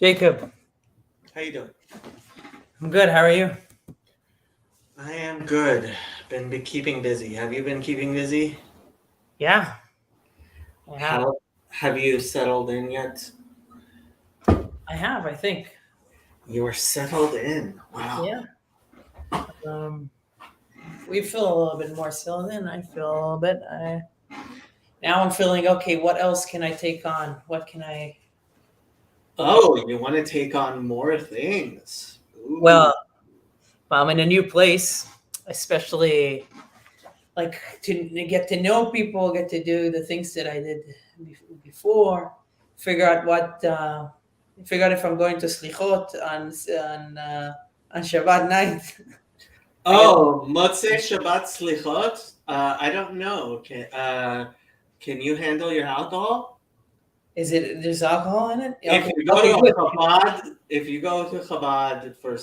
Jacob, How you doing? I'm good. How are you? I am good. Been keeping busy. Have you been keeping busy? Yeah, I have. How have you settled in yet? I have, I think. You are settled in. Wow. Yeah. Um, we feel a little bit more settled in. I feel a little bit. Now I'm feeling okay. What else can I take on? What can I look at? Oh, you want to take on more things. Ooh. Well, I'm in a new place, especially like to get to know people, get to do the things that I did before, figure out figure out if I'm going to slichot on Shabbat night. I got Oh, Motzei Shabbat Slichot? I don't know. Can you handle your alcohol? Is it there's alcohol in it? If Okay, you go okay, to a good. Chabad, if you go to Chabad for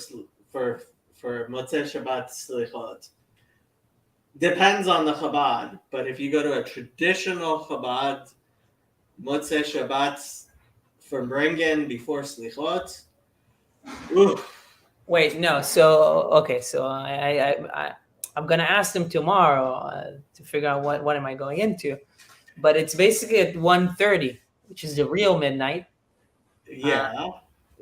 for Motzei Shabbat Slichot, depends on the Chabad, but if you go to a traditional Chabad, Motzei Shabbat from Bringen before Slichot, oof. Wait, no. So okay, so I'm gonna ask them tomorrow to figure out what am I going into. But it's basically at 1:30, which is the real midnight. Uh, Yeah.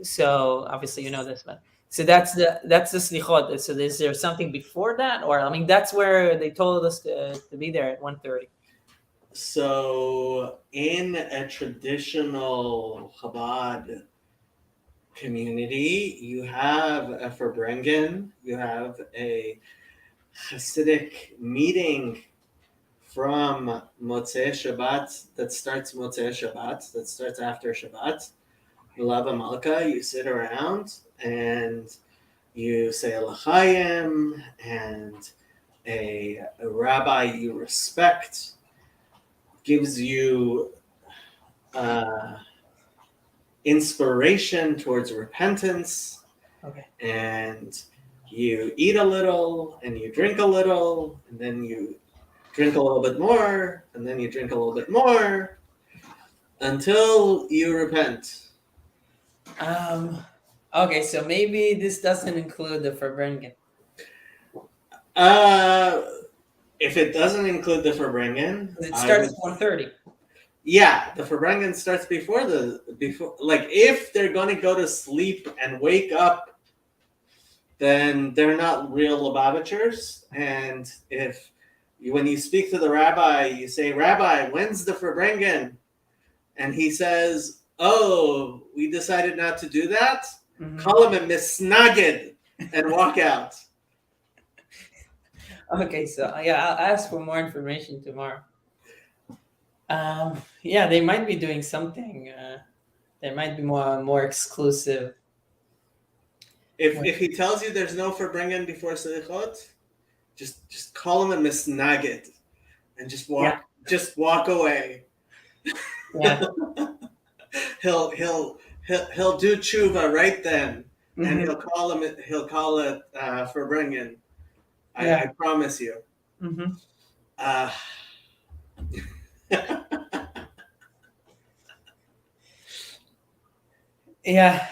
so obviously you know this, but so that's the slichot. So is there something before that, or I mean that's where they told us to be there at 1:30. So in a traditional Chabad community, you have a Farbrengen, you have a Hasidic meeting from Motzei Shabbat that starts after Shabbat. Milava Malka, you sit around and you say L'chaim, and a rabbi you respect gives you uh, inspiration towards repentance, Okay. and you eat a little and you drink a little, and then you drink a little bit more, and then you drink a little bit more until you repent. Um. Okay, so maybe this doesn't include the Farbrengen. Uh, if it doesn't include the Farbrengen, It I starts would. at 1:30. Yeah, the Farbrengen starts before, like, if they're going to go to sleep and wake up, then they're not real Lubavitchers. And if when you speak to the rabbi, you say, Rabbi, when's the Farbrengen? And he says, oh, we decided not to do that. Mhm. Call him a misnagid and walk out. Okay, so yeah, I'll ask for more information tomorrow. Yeah, they might be doing something. There might be more exclusive. If he tells you there's no Farbrengen before Selichot, just call him a misnagid and Yeah, just walk away. yeah, He'll do tshuva right then, and hmm he'll call it Farbrengen. I yeah, promise you. hmm Uh, yeah,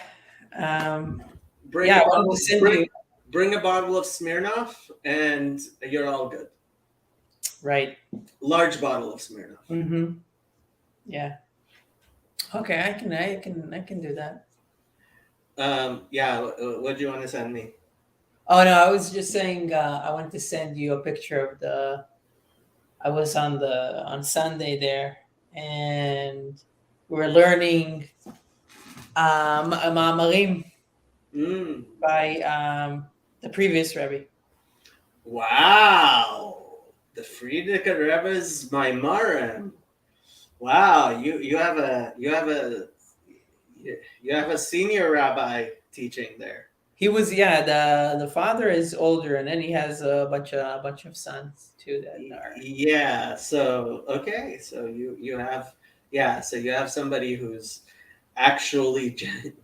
um, bring yeah. a I wanted to bottle send bring you bring a bottle of Smirnoff, and you're all good. right. Large bottle of Smirnoff. Yeah. Okay, I can do that. Yeah. What do you want to send me? Oh no, I was just saying. I wanted to send you a picture of the. I was on Sunday there, and we're learning Ma'amarim Mm. by the previous Rebbe. Wow. The Frierdiker Rebbe's Maimarim. Wow. You have a senior rabbi teaching there. He was, yeah, the father is older, and then he has a bunch of sons too that are. Yeah. So okay. So you have, yeah. So you have somebody who's actually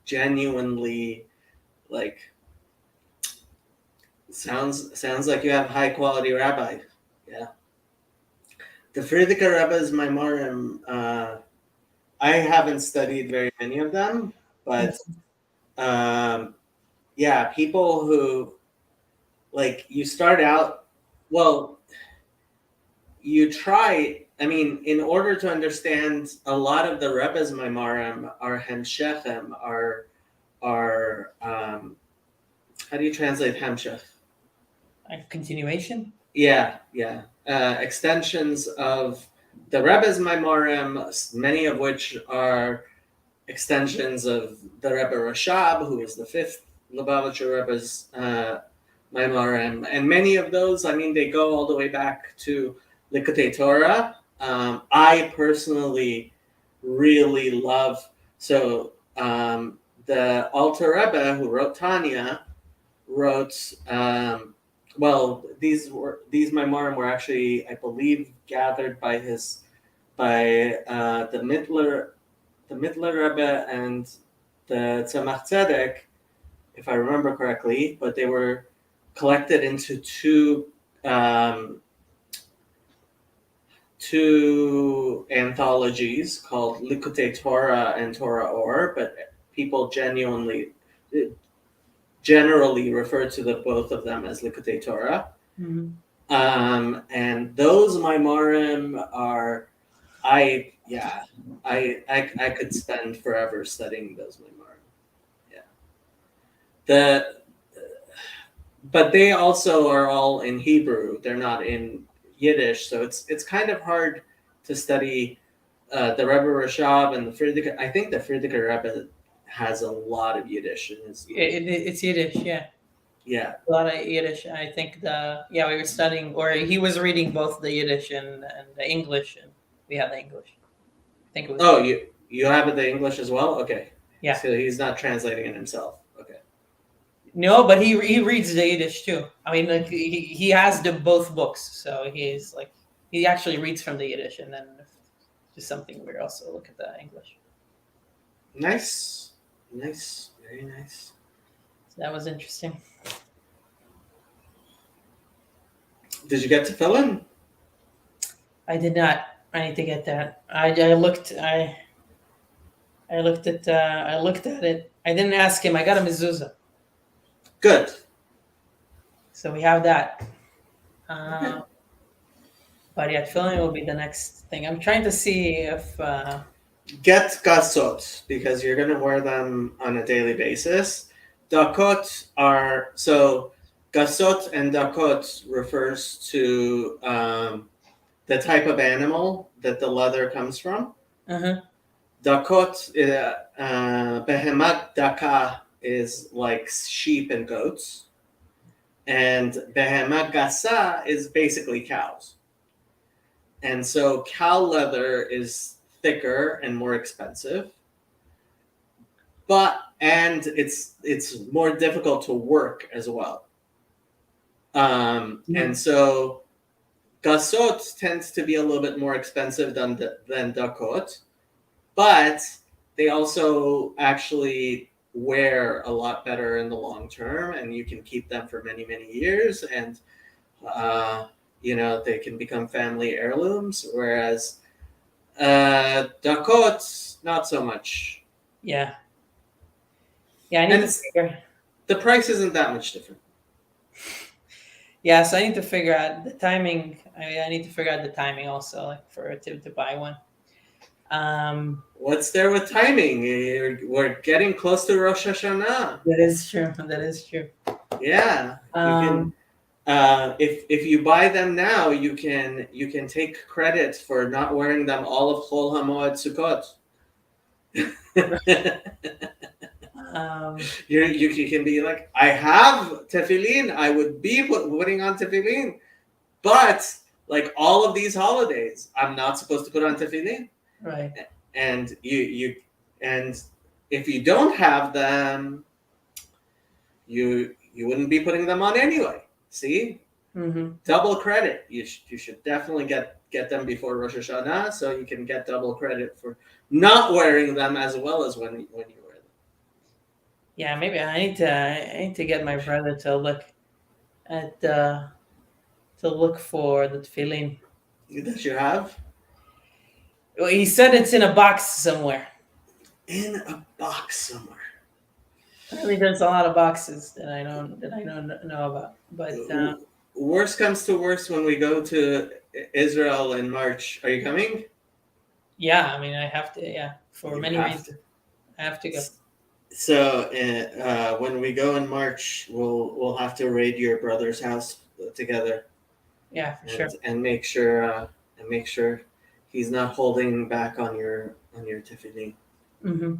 genuinely, like, sounds like you have high quality rabbi. Yeah. The Frierdiker Rebbe's Maimarim. I haven't studied very many of them, but yeah, people who like you start out well, you try. I mean, in order to understand a lot of the Rebbe's Maimarim are Hemshechem, are how do you translate Hemshech? Like continuation. Yeah, yeah. Extensions of the Rebbe's Maimarim, many of which are extensions of the Rebbe Rashab, who is the fifth Lubavitcher Rebbe's Maimarim, and many of those, I mean, they go all the way back to Likutei Torah. I personally really love the Alter Rebbe who wrote Tanya wrote. These Maimarim were actually, I believe, gathered by the Mittler Rebbe and the Tzemach Tzedek, if I remember correctly, but they were collected into two anthologies called Likutei Torah and Torah Or, but people generally refer to the both of them as Likutei Torah. Mm-hmm. And those Maimarim are, I could spend forever studying those Maimarim. Yeah. But they also are all in Hebrew. They're not in Yiddish, so it's kind of hard to study the Rebbe Rashab and the Frierdiker. I think the Frierdiker Rebbe has a lot of Yiddish in his. It's Yiddish, yeah. Yeah. A lot of Yiddish. I think we were studying, or he was reading both the Yiddish and the English, and we had the English. I think it was. Oh, you have the English as well? Okay. Yeah. So he's not translating it himself. Okay. No, but he reads the Yiddish too. I mean, like he has both books, so he's like he actually reads from the Yiddish, and then just something we also look at the English. Nice, very nice. So that was interesting. Did you get to fill in? I did not. I need to get that. I looked at it. I didn't ask him. I got a mezuzah. Good. So we have that. But yeah, filling will be the next thing. I'm trying to see if get gasot because you're going to wear them on a daily basis. Dakot are so gasot and dakot refers to the type of animal that the leather comes from. Dakot, behemat daka is like sheep and goats, and behemat gasa is basically cows. And so cow leather is thicker and more expensive, and it's more difficult to work as well. And so gasot tends to be a little bit more expensive than dakot, but they also actually wear a lot better in the long term, and you can keep them for many, many years, and they can become family heirlooms, whereas dakot, not so much. Yeah, I need to figure. The price isn't that much different. Yeah, so I need to figure out the timing. I need to figure out the timing also, like to buy one. What's there with timing? We're getting close to Rosh Hashanah. That is true. Yeah. You can, if you buy them now, you can take credit for not wearing them all of Chol HaMoed Sukkot. You can be like, I have tefillin. I would be putting on tefillin, but like all of these holidays, I'm not supposed to put on tefillin. Right. And and if you don't have them, you wouldn't be putting them on anyway. See, double credit. You should definitely get them before Rosh Hashanah, so you can get double credit for not wearing them as well as when you wear them. Yeah, maybe I need to get my brother to look at for the tefillin that you have. He said it's in a box somewhere. In a box somewhere. Apparently, there's a lot of boxes that I don't know about. But Worst comes to worst, when we go to Israel in March, are you coming? yeah, I mean, I have to. Yeah, for You many have reasons, I have to go. So when we go in March, we'll have to raid your brother's house together, Yeah, for sure. and make sure he's not holding back on your Tiffany. Hmm.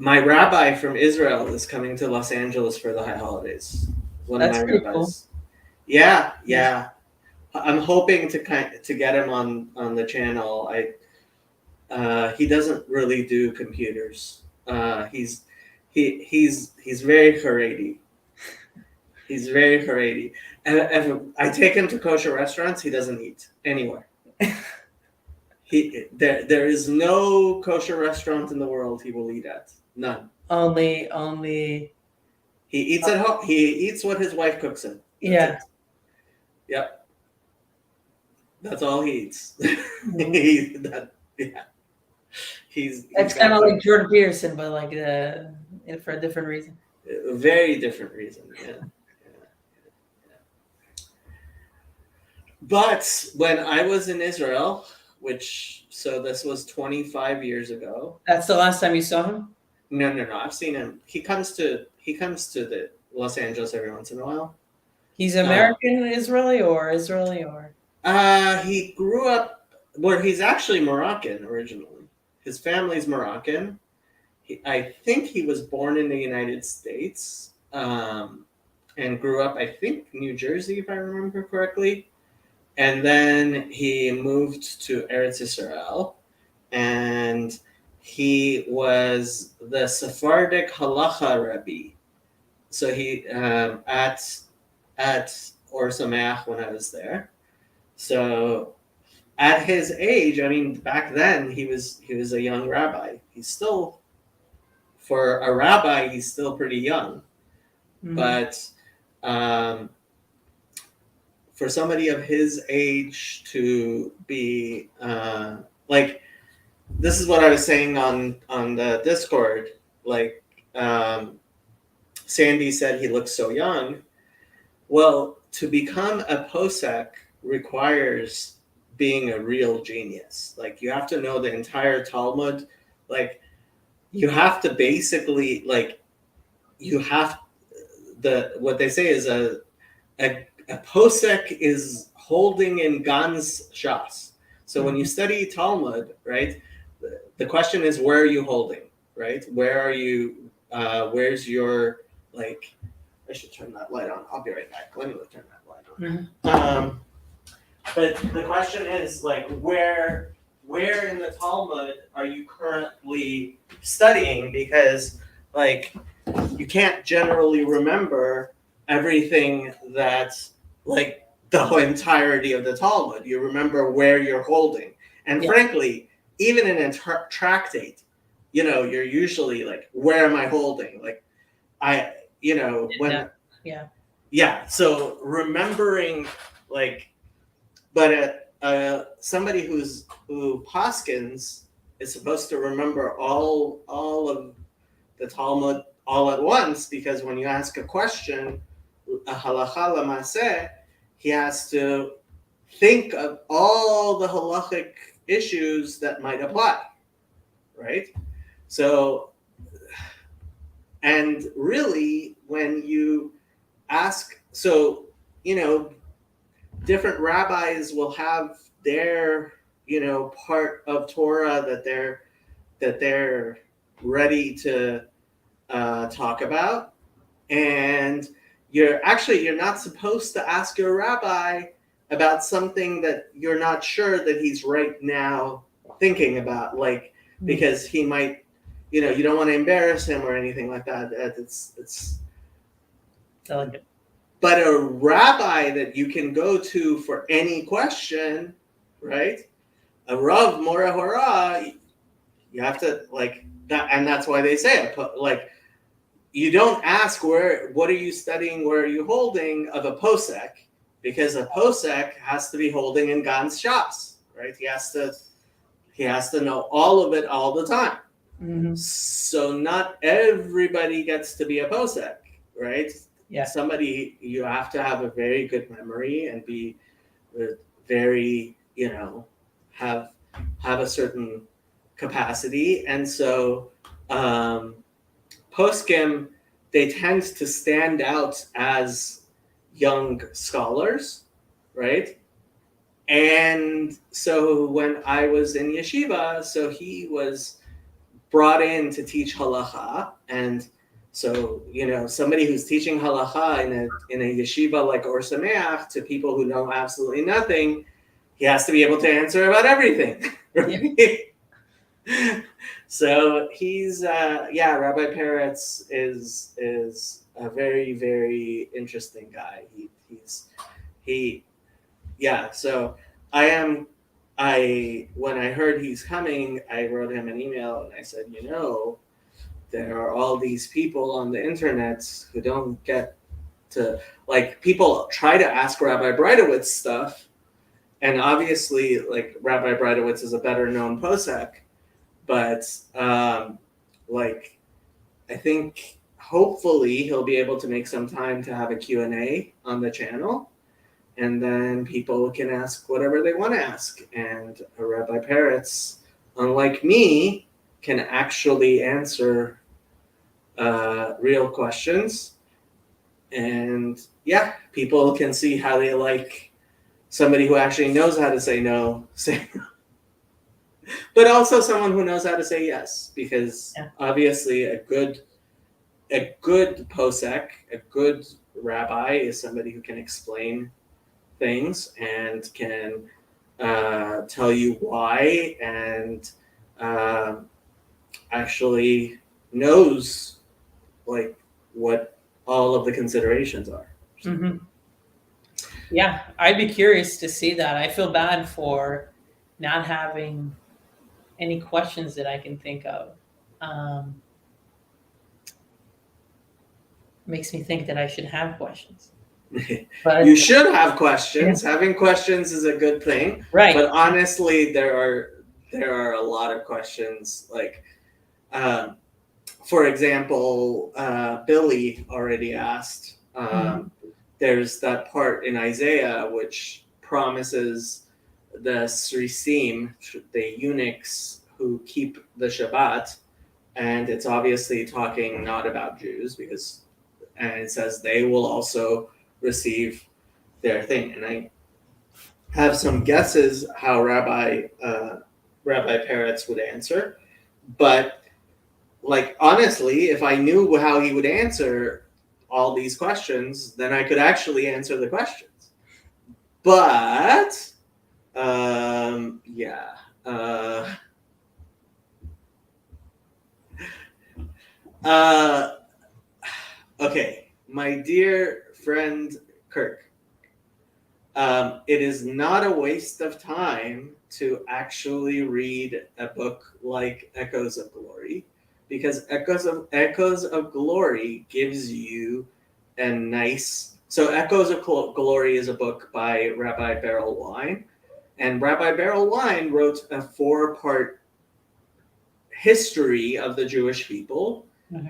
My rabbi from Israel is coming to Los Angeles for the high holidays. One of That's my pretty cool. rabbis. Yeah. I'm hoping to get him on the channel. He doesn't really do computers. He's very Haredi. He's very Haredi. And if I take him to kosher restaurants, he doesn't eat anywhere. There is no kosher restaurant in the world he will eat at. None. Only. He eats at home. He eats what his wife cooks him. That's Yeah. it. Yep. That's all he eats. Mhm. He's It's kind of like Jordan Peterson, but like for a different reason. a very different reason. Yeah. But when I was in Israel, so this was 25 years ago. That's the last time you saw him? No. I've seen him. He comes to the Los Angeles every once in a while. He's American Israeli or He grew up where he's actually Moroccan originally. His family's Moroccan. I think he was born in the United States, and grew up, I think, New Jersey, if I remember correctly. And then he moved to Eretz Yisrael, and he was the Sephardic halacha rabbi. So he at Or Sameach when I was there. So at his age, I mean, back then he was a young rabbi. He's still, for a rabbi, he's still pretty young, but for somebody of his age to be like, this is what I was saying on the Discord. Like, Sandy said he looks so young. Well, to become a posek requires being a real genius. Like, you have to know the entire Talmud. Like, you have to basically, like, what they say is a posek is holding in Gans Shas. So when you study Talmud, right, the question is, where are you holding, right? Where are you, where's your, like, I should turn that light on. I'll be right back. Let me turn that light on. But the question is, like, where in the Talmud are you currently studying? Because, like, you can't generally remember everything that's, like, the whole entirety of the Talmud. You remember where you're holding. And frankly, even in a tractate, you're usually like, where am I holding? Like, so remembering, like, but somebody who paskins is supposed to remember all of the Talmud all at once, because when you ask a question, a halacha l'maseh, he has to think of all the halachic issues that might apply, right? So, and really, when you ask, so, different rabbis will have their, part of Torah that they're ready to talk about, and you're not supposed to ask your rabbi about something that you're not sure that he's right now thinking about, like, because he might, you don't want to embarrass him or anything like that. It's delicate. But a rabbi that you can go to for any question, right? A Rav Mora Hora, you have to, like, that, and that's why they say, like, you don't ask what are you studying, where are you holding of a posek, because a posek has to be holding in Gans Shas, right? He has to know all of it all the time. Mhm. So not everybody gets to be a posek, right? Yeah. Somebody, you have to have a very good memory and be very, have a certain capacity. And so poskim, they tend to stand out as young scholars, right? And so when I was in yeshiva, so he was brought in to teach halacha, and so somebody who's teaching halacha in a yeshiva like Or Sameach to people who know absolutely nothing, he has to be able to answer about everything. Right? Yeah. So he's Rabbi Peretz is a very, very interesting guy. He So when I heard he's coming, I wrote him an email and I said, there are all these people on the internet who don't get to, like, people try to ask Rabbi Breitowitz stuff, and obviously, like, Rabbi Breitowitz is a better known posek, but like, I think hopefully he'll be able to make some time to have a Q&A on the channel, and then people can ask whatever they want to ask. And Rabbi Peretz, unlike me, can actually answer real questions. And people can see how they like somebody who actually knows how to say no, but also someone who knows how to say yes, because obviously a good posek, a good rabbi, is somebody who can explain things and can tell you why, and actually knows, like, what all of the considerations are. Mm-hmm. Yeah, I'd be curious to see that. I feel bad for not having any questions that I can think of. Makes me think that I should have questions. But you should have questions. Yeah. Having questions is a good thing, right? But honestly, there are a lot of questions. Like, for example, Billy already asked. There's that part in Isaiah which promises the Srisim, the eunuchs who keep the Shabbat, and it's obviously talking not about Jews, and it says they will also receive their thing. And I have some guesses how Rabbi Peretz would answer, but, like, honestly, if I knew how he would answer all these questions, then I could actually answer the questions. But okay, my dear friend Kirk, it is not a waste of time to actually read a book like Echoes of Glory, because Echoes of Glory gives you a nice... So Echoes of Glory is a book by Rabbi Beryl Wine, and Rabbi Beryl Wine wrote a 4-part history of the Jewish people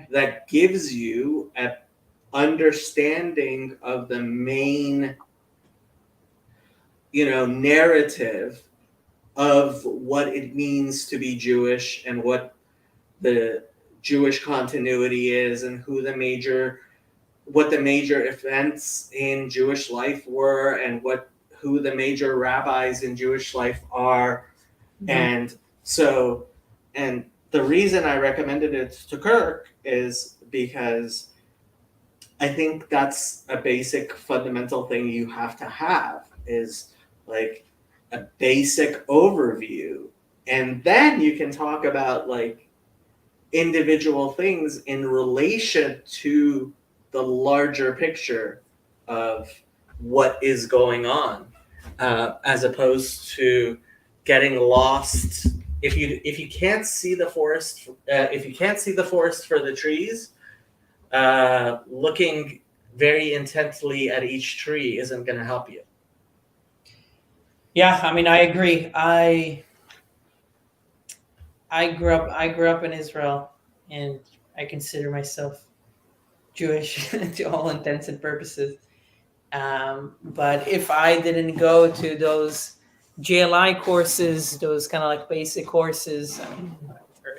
that gives you an understanding of the main narrative of what it means to be Jewish, and what the Jewish continuity is, and what the major events in Jewish life were, and who the major rabbis in Jewish life are. And so, and the reason I recommended it to Kirk is because I think that's a basic fundamental thing you have to have, is like a basic overview, and then you can talk about, like, individual things in relation to the larger picture of what is going on, as opposed to getting lost. If you can't see the forest, for the trees, looking very intently at each tree isn't going to help you. Yeah, I mean, I agree. I grew up in Israel, and I consider myself Jewish to all intents and purposes. But if I didn't go to those JLI courses, those kind of like basic courses, I mean,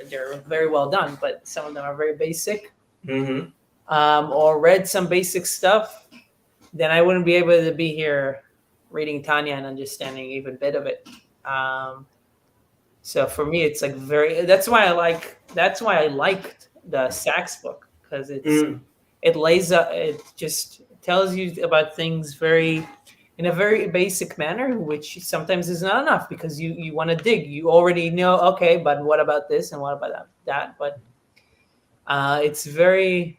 they're very well done, but some of them are very basic. Mm-hmm. Or read some basic stuff, then I wouldn't be able to be here reading Tanya and understanding even a bit of it. Um, so for me, it's like very. That's why I liked the Sachs book, because it lays up. It just tells you about things very in a very basic manner, which sometimes is not enough because you want to dig. You already know, okay, but what about this and what about that? But it's very.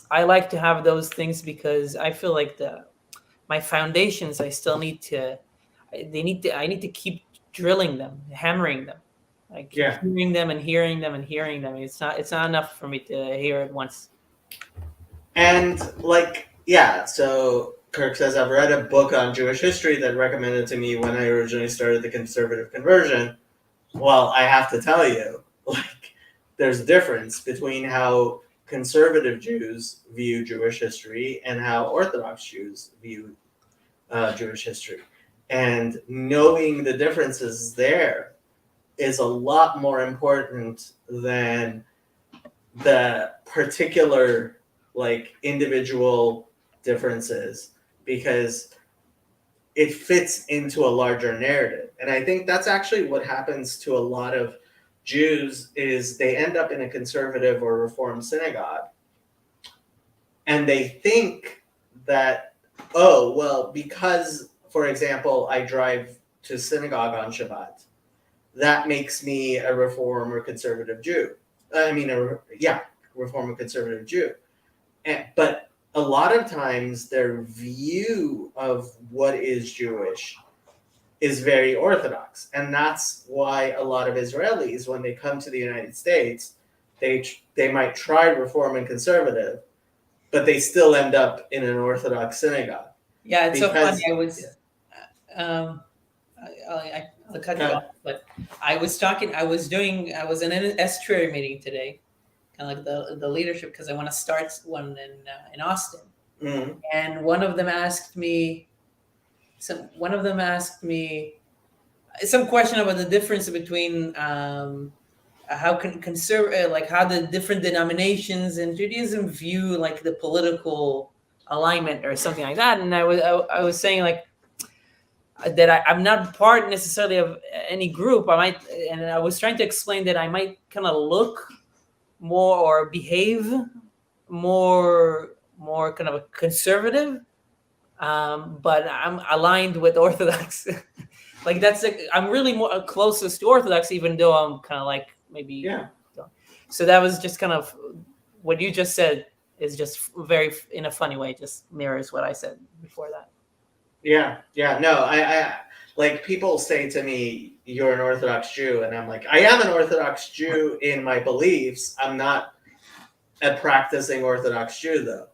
I like to have those things because I feel like the my foundations. I still need to. They need to. I need to keep drilling them, hammering them. I keep Yeah. hearing them and hearing them and hearing them. It's not. It's not enough for me to hear it once. And like, yeah, so Kirk says, I've read a book on Jewish history that recommended to me when I originally started the conservative conversion. Well, I have to tell you, like, there's a difference between how conservative Jews view Jewish history and how Orthodox Jews view Jewish history. And knowing the differences there is a lot more important than the particular like individual differences, because it fits into a larger narrative. And I think that's actually what happens to a lot of Jews is they end up in a conservative or reform synagogue and they think that, oh, well, because, for example, I drive to synagogue on Shabbat, that makes me a reform or conservative Jew. Reform or conservative Jew. But a lot of times their view of what is Jewish is very orthodox. And that's why a lot of Israelis, when they come to the United States, they might try reform and conservative, but they still end up in an Orthodox synagogue. Yeah, it's so funny. Because I was, I'll cut you off, but I was talking. I was in an estuary meeting today, kind of like the leadership, because I want to start one in Austin. mm, And one of them asked me some question about the difference between how like how the different denominations in Judaism view like the political alignment or something like that. And I was saying like that I'm not part necessarily of any group. And I was trying to explain that I might kind of look more or behave more kind of a conservative, but I'm aligned with Orthodox. Like I'm really more closest to Orthodox, even though I'm kind of like maybe. yeah. So that was just kind of what you just said is just very in a funny way, just mirrors what I said before that. Yeah. No, I like people say to me, "You're an Orthodox Jew," and I'm like, I am an Orthodox Jew in my beliefs. I'm not a practicing Orthodox Jew, though.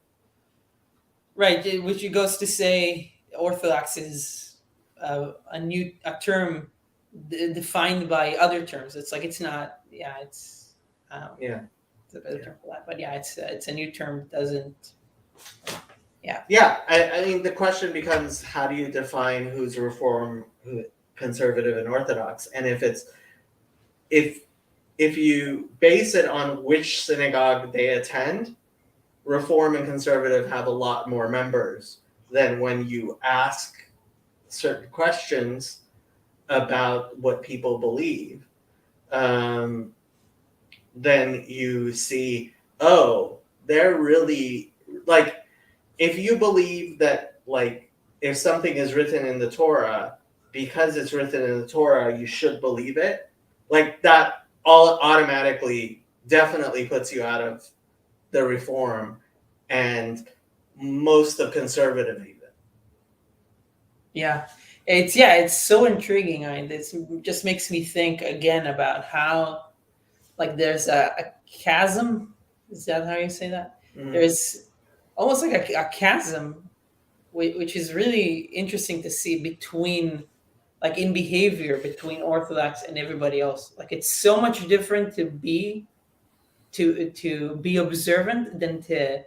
Right, which goes to say Orthodox is a term defined by other terms. It's like it's not. Yeah, it's. It's a better term for that, but yeah, it's a new term. Doesn't. Yeah. Yeah, I mean, the question becomes, how do you define who's Reform, conservative, and Orthodox? And if you base it on which synagogue they attend, Reform and conservative have a lot more members than when you ask certain questions about what people believe. Then you see, oh, they're really like, if you believe that, like, if something is written in the Torah, because it's written in the Torah, you should believe it. Like, that all automatically definitely puts you out of the Reform and most of conservative even. Yeah, it's so intriguing. This just makes me think again about how, like, there's a chasm. Is that how you say that? Mm-hmm. There's almost like a chasm, which is really interesting to see between like in behavior between Orthodox and everybody else. Like it's so much different to be observant than to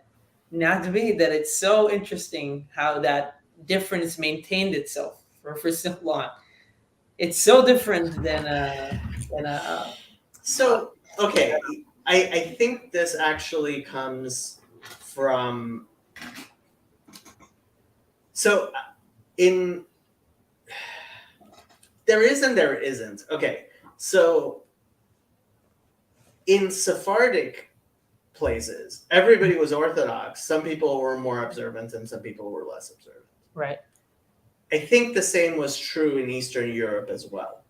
not be, that it's so interesting how that difference maintained itself for so long. It's so different than a So okay, I think this actually comes from so in there is and there isn't. Okay, so in Sephardic places, everybody was Orthodox. Some people were more observant and some people were less observant. right. I think the same was true in Eastern Europe as well.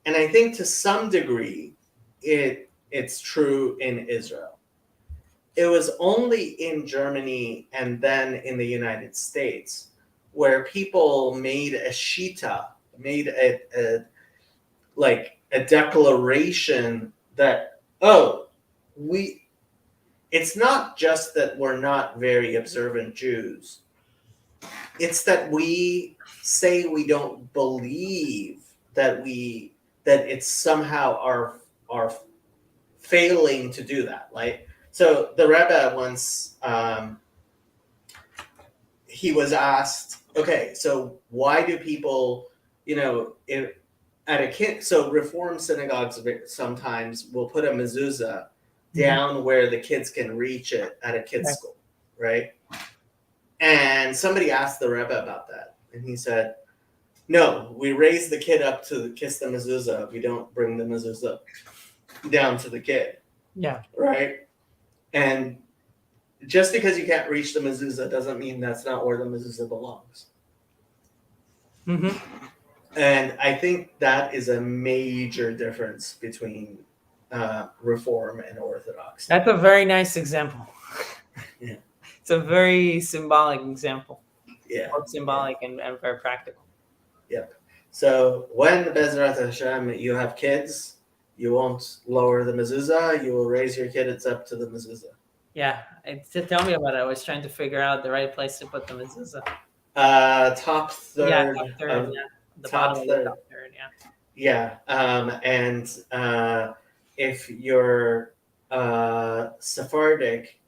And I think to some degree it's true in Israel. It was only in Germany and then in the United States where people made a shita, made a declaration that, oh, it's not just that we're not very observant Jews. It's that we say we don't believe that it's somehow our failing to do that. Like, so the Rebbe once he was asked, okay, so why do people, so Reform synagogues sometimes will put a mezuzah down where the kids can reach it at a kid's school, right? And somebody asked the Rebbe about that, and he said, no, we raise the kid up to kiss the mezuzah. We don't bring the mezuzah down to the kid. Yeah. Right? And just because you can't reach the mezuzah doesn't mean that's not where the mezuzah belongs. Mm-hmm. And I think that is a major difference between Reform and Orthodox. That's a very nice example. Yeah. It's a very symbolic example. Yeah. Both symbolic and very practical. Yep. So when Bezrat Hashem you have kids, you won't lower the mezuzah. You will raise your kids up to the mezuzah. Yeah. Tell me about it. I was trying to figure out the right place to put the mezuzah. Top third. Yeah, top third. The top bottom third. of the top third. Yeah. Yeah. And if you're Sephardic,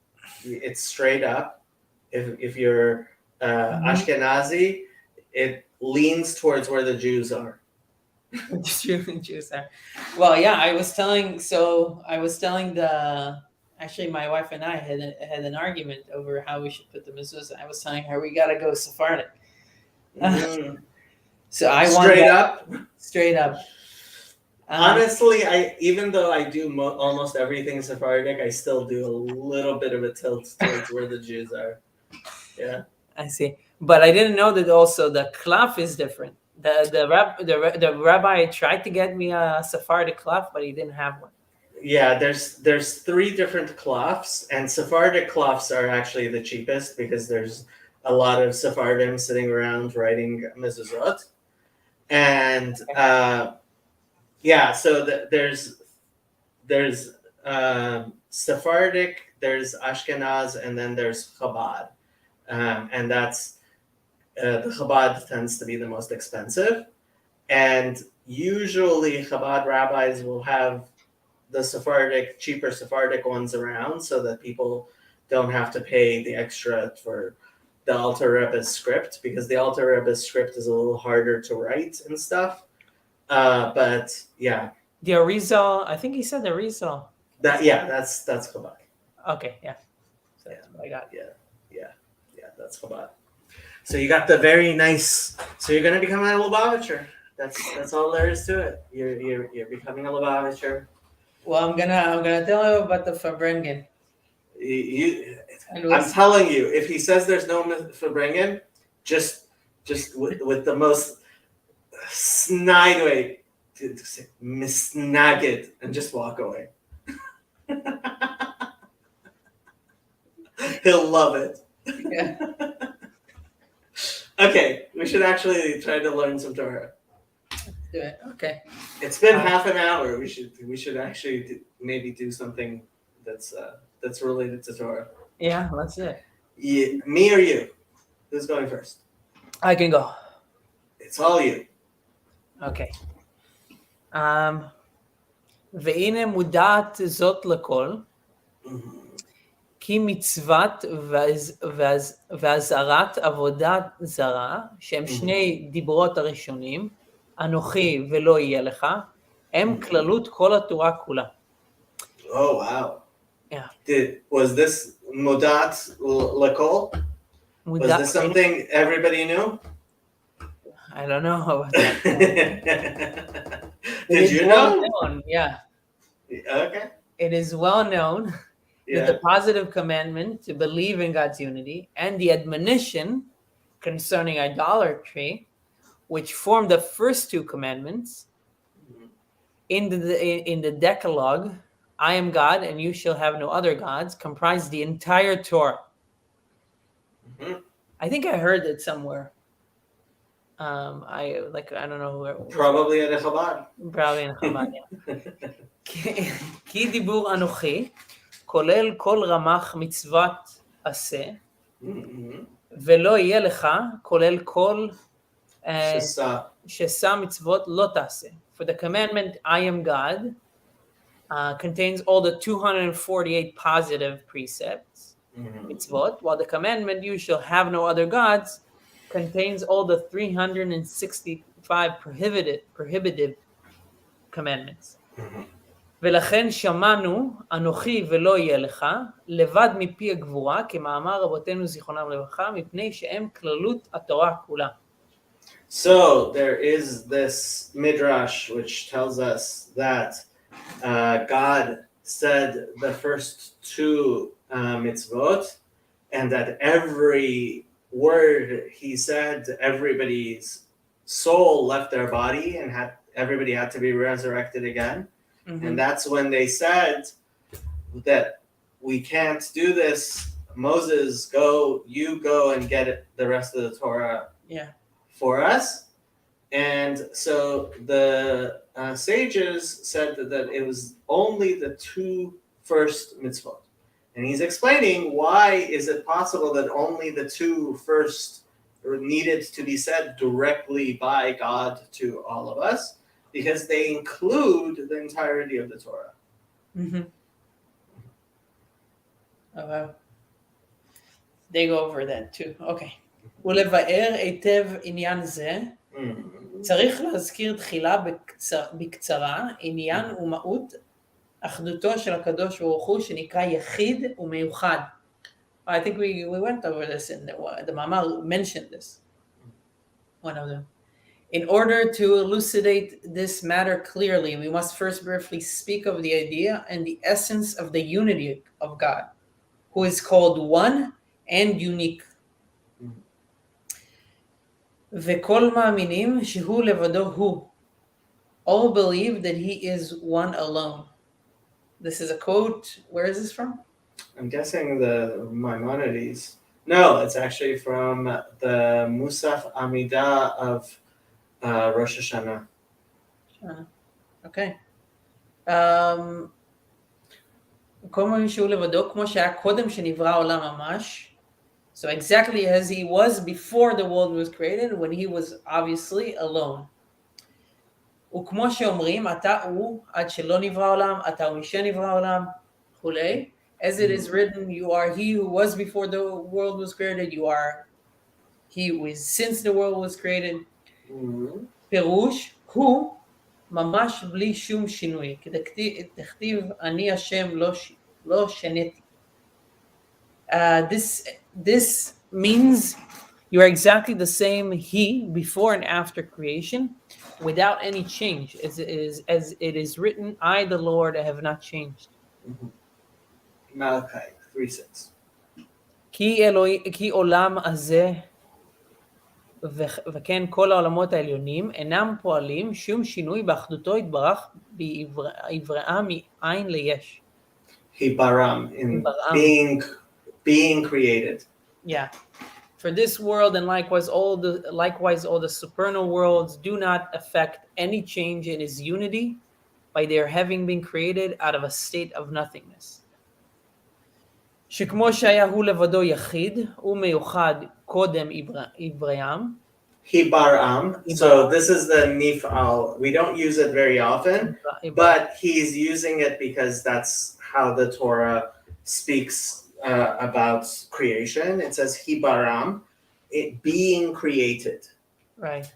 it's straight up. If you're Ashkenazi, it leans towards where the Jews are. Jews are. Well, yeah, I was telling actually my wife and I had an argument over how we should put the mezuzah. I was telling her we gotta go Sephardic. So I want straight up. Honestly, even though I do almost everything Sephardic, I still do a little bit of a tilt towards where the Jews are. Yeah, I see, but I didn't know that also the klaf is different. The rabbi tried to get me a Sephardic klaf, but he didn't have one. Yeah, there's 3 different cloths, and Sephardic cloths are actually the cheapest because there's a lot of Sephardim sitting around writing mezuzot, and so there's Sephardic, there's Ashkenaz, and then there's Chabad, and that's the Chabad tends to be the most expensive, and usually Chabad rabbis will have the cheaper Sephardic ones around so that people don't have to pay the extra for the Alter Rebbe's script, because the Alter Rebbe's script is a little harder to write and stuff. But yeah. The Arizal, I think he said the Arizal. That's Chabad. Okay, yeah. So that's what I got. Yeah, that's Chabad. So you got the very nice. So you're gonna become a Lubavitcher. That's all there is to it. You're becoming a Lubavitcher. Well, I'm gonna tell you about the Farbrengen. I'm telling you, if he says there's no Farbrengen, just with the most snide way, snag it and just walk away. He'll love it. Yeah. Okay, we should actually try to learn some Torah. Do it. Okay. It's been half an hour. We should actually maybe do something that's related to Torah. Yeah, let's do it. Yeah, me or you? Who's going first? I can go. It's all you. אוקיי. והנה מודעת זאת לכל, כי מצוות ואזהרת עבודת זרה, שהם שני דיברות הראשונים, אנוכי ולא יהיה לך, הם כללות כל התורה כולה. Oh wow. Yeah. Was this mudat lakol? Was this something everybody knew? I don't know about that. Did you know? Known, yeah. Okay. It is well known that the positive commandment to believe in God's unity and the admonition concerning idolatry, which form the first two commandments in the Decalogue, I am God and you shall have no other gods, comprise the entire Torah. Mm-hmm. I think I heard it somewhere. I don't know where. Probably at a Chabad. Probably in Chabad, yeah. כי דיבור אנוכי כולל כל רמ"ח מצוות עשה, ולא יהיה לך כולל כל ששא מצוות לא תעשה. For the commandment I am God contains all the 248 positive precepts, mitzvot, while the commandment you shall have no other gods contains all the 365 prohibitive commandments. ולכן שמענו, אנוכי ולא יהיה לך, לבד מפי הגבורה, כמאמר רבותינו זיכרונם לברכה, מפני שהם כללות התורה כולה. So there is this midrash which tells us that God said the first two mitzvot, and that every word he said, everybody's soul left their body, and everybody had to be resurrected again. Mm-hmm. And that's when they said that we can't do this. Moses, you go and get the rest of the Torah for us. And so the sages said that it was only the two first mitzvot. And he's explaining why is it possible that only the two first needed to be said directly by God to all of us, because they include the entirety of the Torah. Mm-hmm. Oh, wow. They go over that too. Okay. ולבאר היטב עניין זה, צריך להזכיר תחילה בקצרה עניין ומהות אחדותו של הקדוש ברוך הוא שנקרא יחיד ומיוחד. I think we went over this in the Mamar mentioned this. One of them. In order to elucidate this matter clearly, we must first briefly speak of the idea and the essence of the unity of God, who is called one and unique. וכל מאמינים שהוא לבדו הוא. All believe that he is one alone. This is a quote. Where is this from? I'm guessing the Maimonides. No, it's actually from the Musaf Amidah of Rosh Hashanah. Okay. כל מאמין שהוא לבדו, כמו שהיה קודם שנברא העולם ממש. So exactly as he was before the world was created, when he was obviously alone. וכמו שאומרים, אתה הוא עד שלא נברא העולם, אתה הוא משנברא העולם, וכולי. As it is written, you are he who was before the world was created, you are he who is since the world was created. פירוש, הוא ממש בלי שום שינוי. כתכתיב, אני השם לא שניתי. This means you are exactly the same he before and after creation without any change. As it is written, I, the Lord, have not changed. Malachi 3:6. כי עולם הזה וכן כל העולמות העליונים אינם פועלים שום שינוי באחדותו יתברך בעבראה מאין ליש. Hibaram, in being created. Yeah. For this world and likewise all the supernal worlds do not affect any change in his unity by their having been created out of a state of nothingness. שכמו שהיה הוא לבדו יחיד ומיוחד קודם עבריים, Hibaram. So this is the nifal. We don't use it very often, but he's using it because that's how the Torah speaks about creation. It says hibaram, it being created. Right.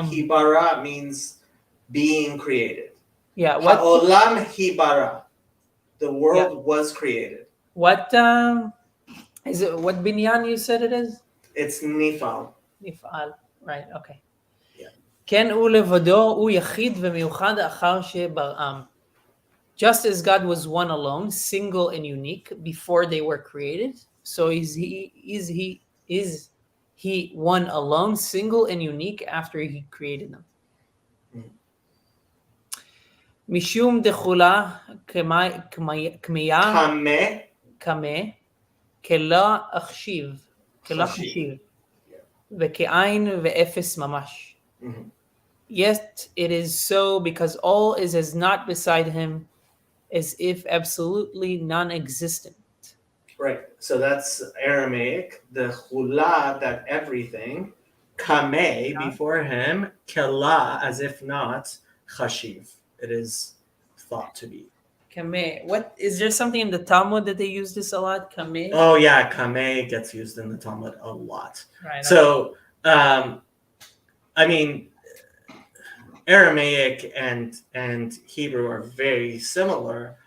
Hibara means being created. Yeah. Ha'olam hibara. The world was created. What is it? What binyan you said it is? It's nifal. Nifal. Right. Okay. Yeah. כן הוא לבדו הוא יחיד ומיוחד אחר שבראם. Just as God was one alone, single and unique before they were created, so is he one alone, single and unique after he created them. משום דחולה כמיה קמה כלה אחשיב וכעין ואפס ממש. Yet it is so because all is as not beside him, as if absolutely non-existent. Right. So that's Aramaic. The chula, that everything. Kame, before him. Kela, as if not. Chashiv. It is thought to be. Kame. What is there something in the Talmud that they use this a lot? Kame. Oh yeah, kame gets used in the Talmud a lot. Right. So, I mean, Aramaic and Hebrew are very similar.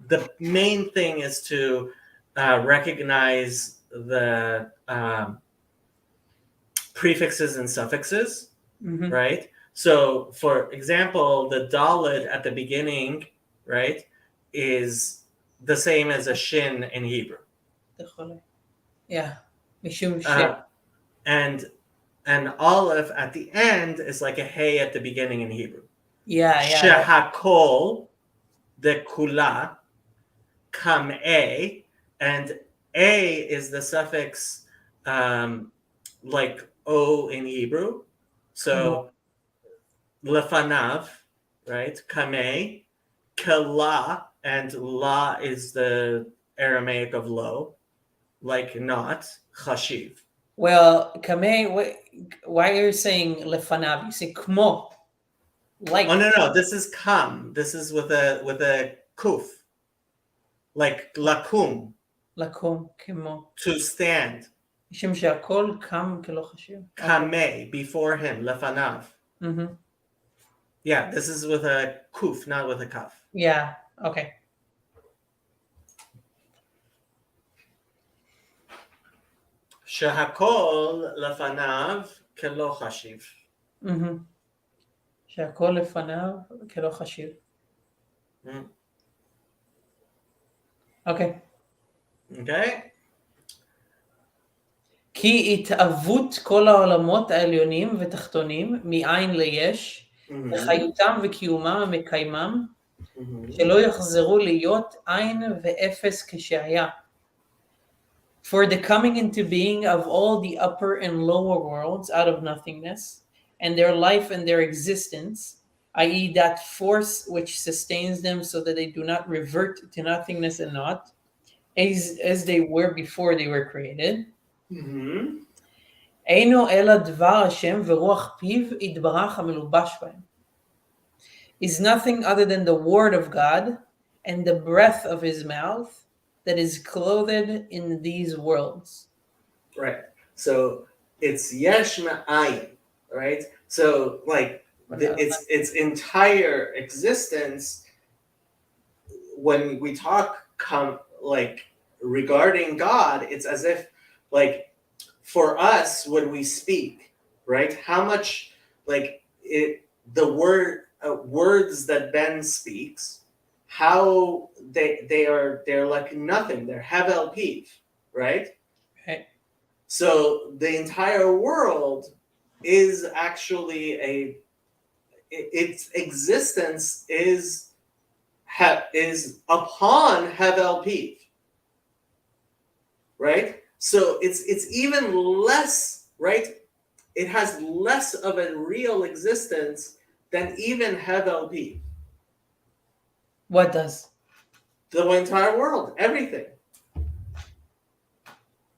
The main thing is to recognize the prefixes and suffixes, right? So, for example, the dalet at the beginning, right, is the same as a shin in Hebrew. Yeah, mishum shin. And aleph at the end is like a hey at the beginning in Hebrew. Yeah. Shehakol, the kula, kameh, and a is the suffix like o in Hebrew. So lefanav, right? Kameh, kala, and la is the Aramaic of low, like not, chashiv. Well, kameh, why are you saying lefanav? You say kmo. Like. Oh no, this is kam. This is with a kuf. Like lakum. Lakum, kmo. To stand. משום שהכל קם כלא חשיב. Kame, before him, lefanav. Yeah, this is with a kuf, not with a kaf. Yeah, okay. Shehakol lefanav kelo chashiv. שהכל לפניו כלא חשיב. Okay. כי התאבות כל העולמות העליונים ותחתונים מאין ליש, וחיותם וקיומם ומקיימם, שלא יחזרו להיות עין ואפס כשהיה. For the coming into being of all the upper and lower worlds out of nothingness, and their life and their existence, i.e. that force which sustains them so that they do not revert to nothingness and naught, as they were before they were created. אינו אלא דבר השם ורוח פיו יתברך המלובש בהם. Is nothing other than the word of God and the breath of his mouth that is clothed in these worlds. Right. So it's yesh ma'ayin, right? So like its entire existence, when we talk like regarding God, it's as if like for us when we speak, right? How much like words that Ben speaks, how they're like nothing. They're havel piv, right? Right. So the entire world is actually its existence is upon havel piv, right? So it's even less, right? It has less of a real existence than even havel piv. What does? The entire world, everything.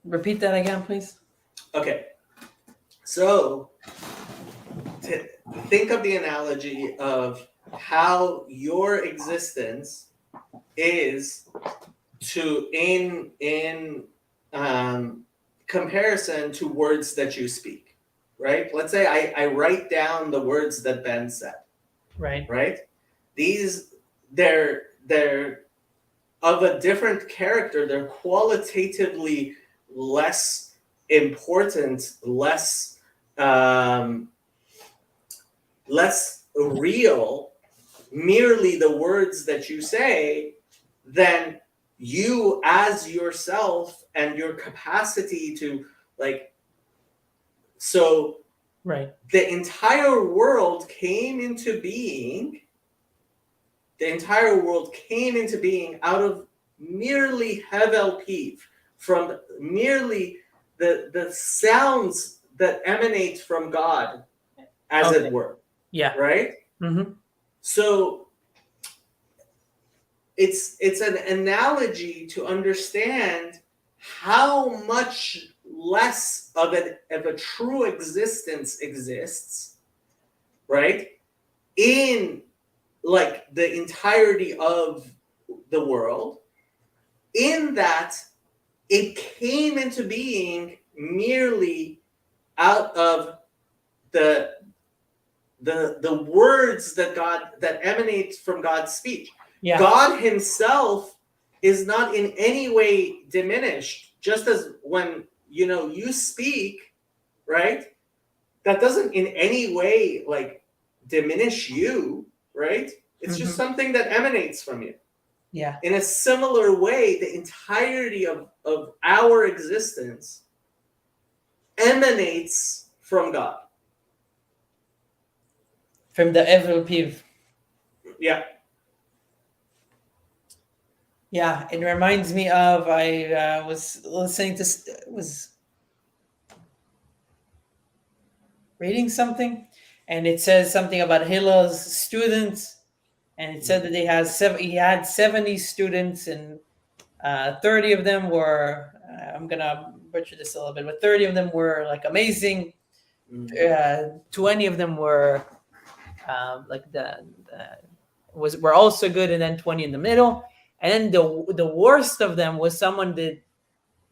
Repeat that again, please. Okay, so think of the analogy of how your existence is to in comparison to words that you speak, right? Let's say I write down the words that Ben said, Right. right? These they're of a different character. They're qualitatively less important, um, less real, merely the words that you say, than you as yourself and your capacity to, like, so Right. the entire world came into being. The entire world came into being out of merely hevel piv, from merely the sounds that emanate from God, as Okay. it were, Yeah. right? Mm-hmm. So it's an analogy to understand how much less of a true existence exists, right? In, like, the entirety of the world, in that it came into being merely out of the the words that emanate from God's speech. Yeah. God himself is not in any way diminished, just as when you speak, right? That doesn't in any way, like, diminish you, right? It's just Mm-hmm. something that emanates from you. Yeah. In a similar way, the entirety of our existence emanates from God. From the Evil Piv. Yeah. Yeah, it reminds me of I was listening to was reading something, and it says something about Hillel's students, and it said that he had 70 students, and 30 of them were I'm gonna butcher this a little bit, but 30 of them were like amazing. 20 of them were like the were also good, and then 20 in the middle, and then the worst of them was someone that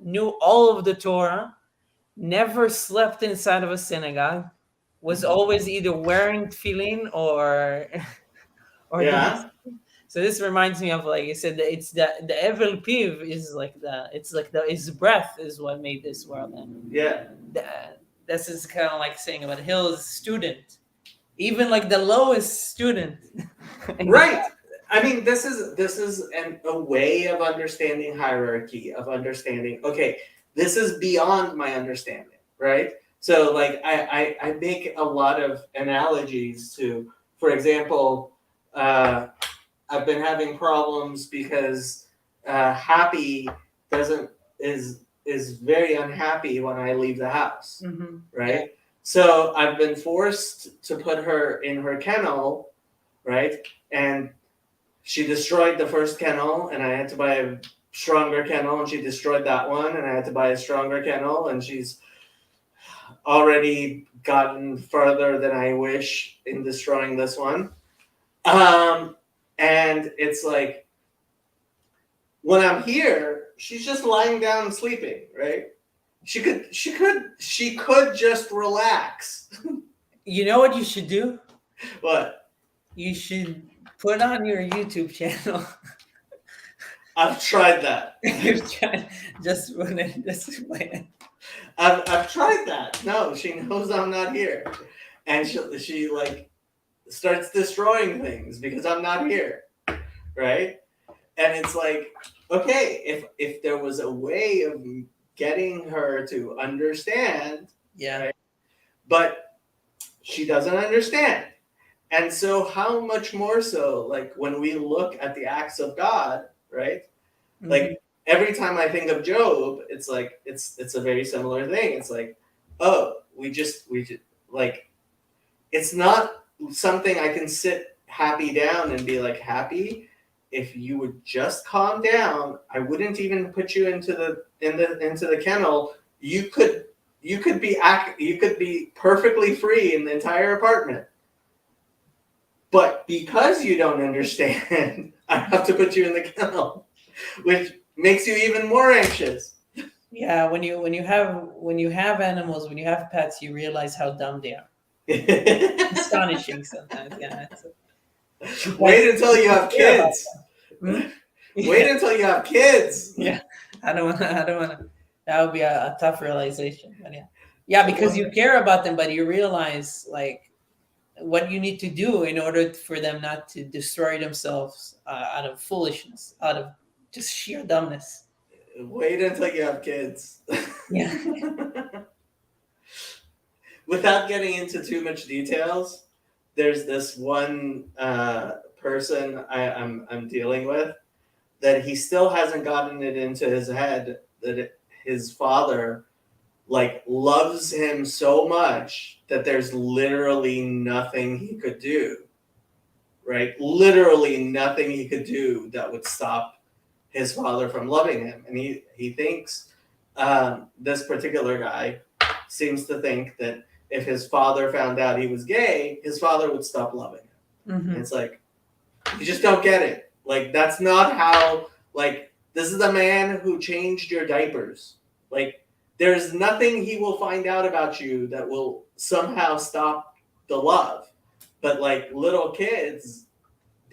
knew all of the Torah, never slept inside of a synagogue, was always either wearing tefillin or doing. Yeah. So this reminds me of, like you said, that it's the Evel Piv is like his breath is what made this world, and Yeah. this is kind of like saying about Hill's student, even like the lowest student. Right. I mean, this is a way of understanding hierarchy, of understanding. Okay, this is beyond my understanding, right? So, like, I make a lot of analogies to, for example, I've been having problems because Happy doesn't is very unhappy when I leave the house, Mm-hmm. right? Yeah. So I've been forced to put her in her kennel, right? And she destroyed the first kennel, and I had to buy a stronger kennel, and she destroyed that one, and I had to buy a stronger kennel, and she's already gotten further than I wish in destroying this one. And it's like, when I'm here, she's just lying down sleeping, right? She could just relax. You know what you should do? But You should put on your YouTube channel. I've tried that. You've tried just when it just when I've tried that. No, she knows I'm not here, and she like starts destroying things because I'm not here, right? And it's like, okay, if there was a way of getting her to understand, yeah. right? But she doesn't understand. And so how much more so, like, when we look at the acts of God, right? Mhm. Like, every time I think of Job, it's like it's a very similar thing. It's like, oh, we just like, it's not something I can sit happy down and be like happy. if you would just calm down, I wouldn't even put you into the kennel. You could be perfectly free in the entire apartment. But because you don't understand, I have to put you in the kennel, which makes you even more anxious. Yeah, when you have animals, when you have pets, you realize how dumb they are. Astonishing sometimes. Yeah. Wait until you have kids. Hmm? Wait until you have kids. Yeah, I don't want to. That would be a tough realization. But yeah, because you care about them, but you realize like what you need to do in order for them not to destroy themselves out of foolishness, out of just sheer dumbness. Wait until you have kids. Yeah. Without getting into too much details, there's this one person I'm dealing with that he still hasn't gotten it into his head that his father like loves him so much that there's literally nothing he could do, right? Literally nothing he could do that would stop his father from loving him. And he thinks this particular guy seems to think that if his father found out he was gay, his father would stop loving him. Mm-hmm. And it's like, you just don't get it. Like, that's not how, like, this is a man who changed your diapers. Like, there's nothing he will find out about you that will somehow stop the love. But, like, little kids,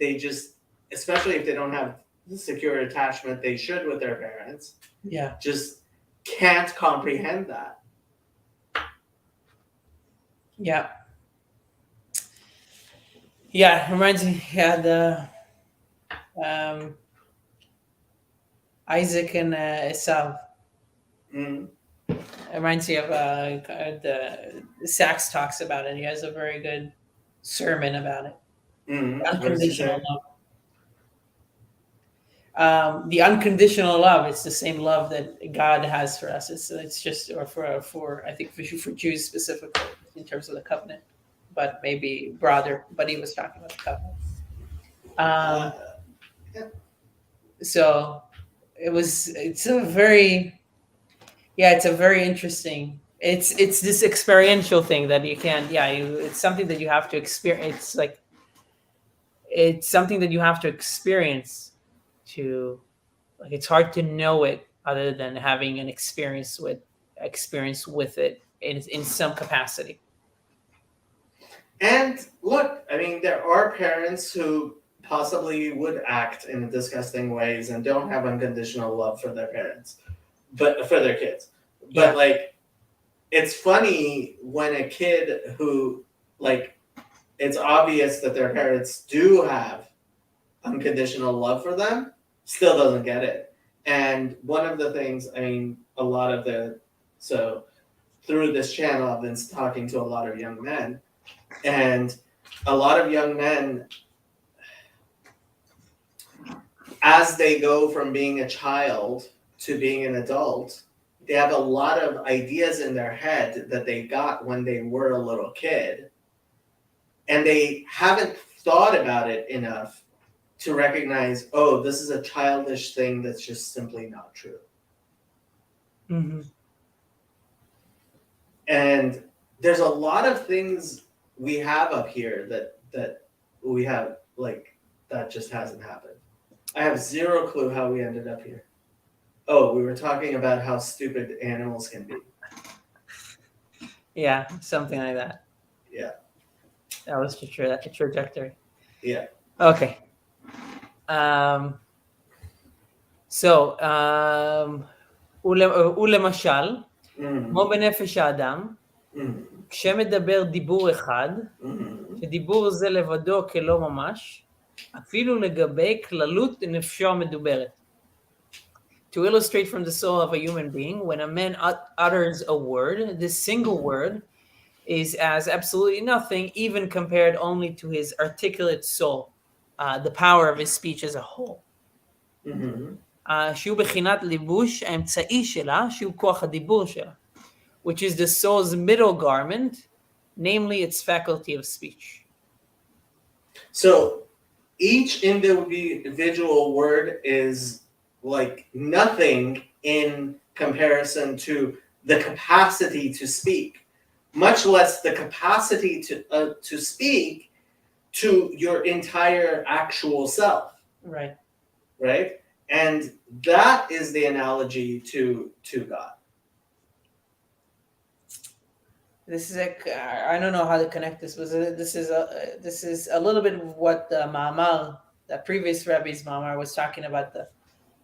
they just, especially if they don't have the secure attachment they should with their parents, Yeah. just can't comprehend that. Yeah. Yeah, reminds me. Yeah, the Isaac and Esav. Mm. It reminds me of the Sachs talks about it. He has a very good sermon about it. Unconditional love. The unconditional love. It's the same love that God has for us. It's just or for I think for Jews specifically in terms of the covenant, but maybe broader. But he was talking about the covenant. So it's a very interesting. It's this experiential thing that you can't. Yeah, it's something that you have to experience. It's something that you have to experience to like. It's hard to know it other than having an experience with it in some capacity. And look, I mean, there are parents who possibly would act in disgusting ways and don't have unconditional love for their parents, but for their kids. But like, it's funny when a kid who like, it's obvious that their parents do have unconditional love for them, still doesn't get it. And one of the things, I mean, so through this channel, I've been talking to a lot of young men, and a lot of young men, as they go from being a child to being an adult, they have a lot of ideas in their head that they got when they were a little kid, and they haven't thought about it enough to recognize, oh, this is a childish thing that's just simply not true. Mm-hmm. And there's a lot of things we have up here that we have, like, that just hasn't happened. I have zero clue how we ended up here. Oh, we were talking about how stupid animals can be. Yeah, something like that. Yeah. That was the trajectory. Yeah. Okay. ולמשל, כמו בנפש האדם, כשמדבר דיבור אחד, שדיבור זה לבדו כלא ממש, אפילו לגבי כללות נפשו המדוברת. To illustrate from the soul of a human being, when a man utters a word, this single word is as absolutely nothing, even compared only to his articulate soul, the power of his speech as a whole. שהוא בחינת ליבוש האמצעי שלה, שהוא כוח הדיבור שלה, which is the soul's middle garment, namely its faculty of speech. So each individual word is like nothing in comparison to the capacity to speak, much less the capacity to speak to your entire actual self, Right. right? And that is the analogy to God. This is I don't know how to connect this. This is a little bit of what the Ma'amar, the previous Rebbe's Ma'amar, was talking about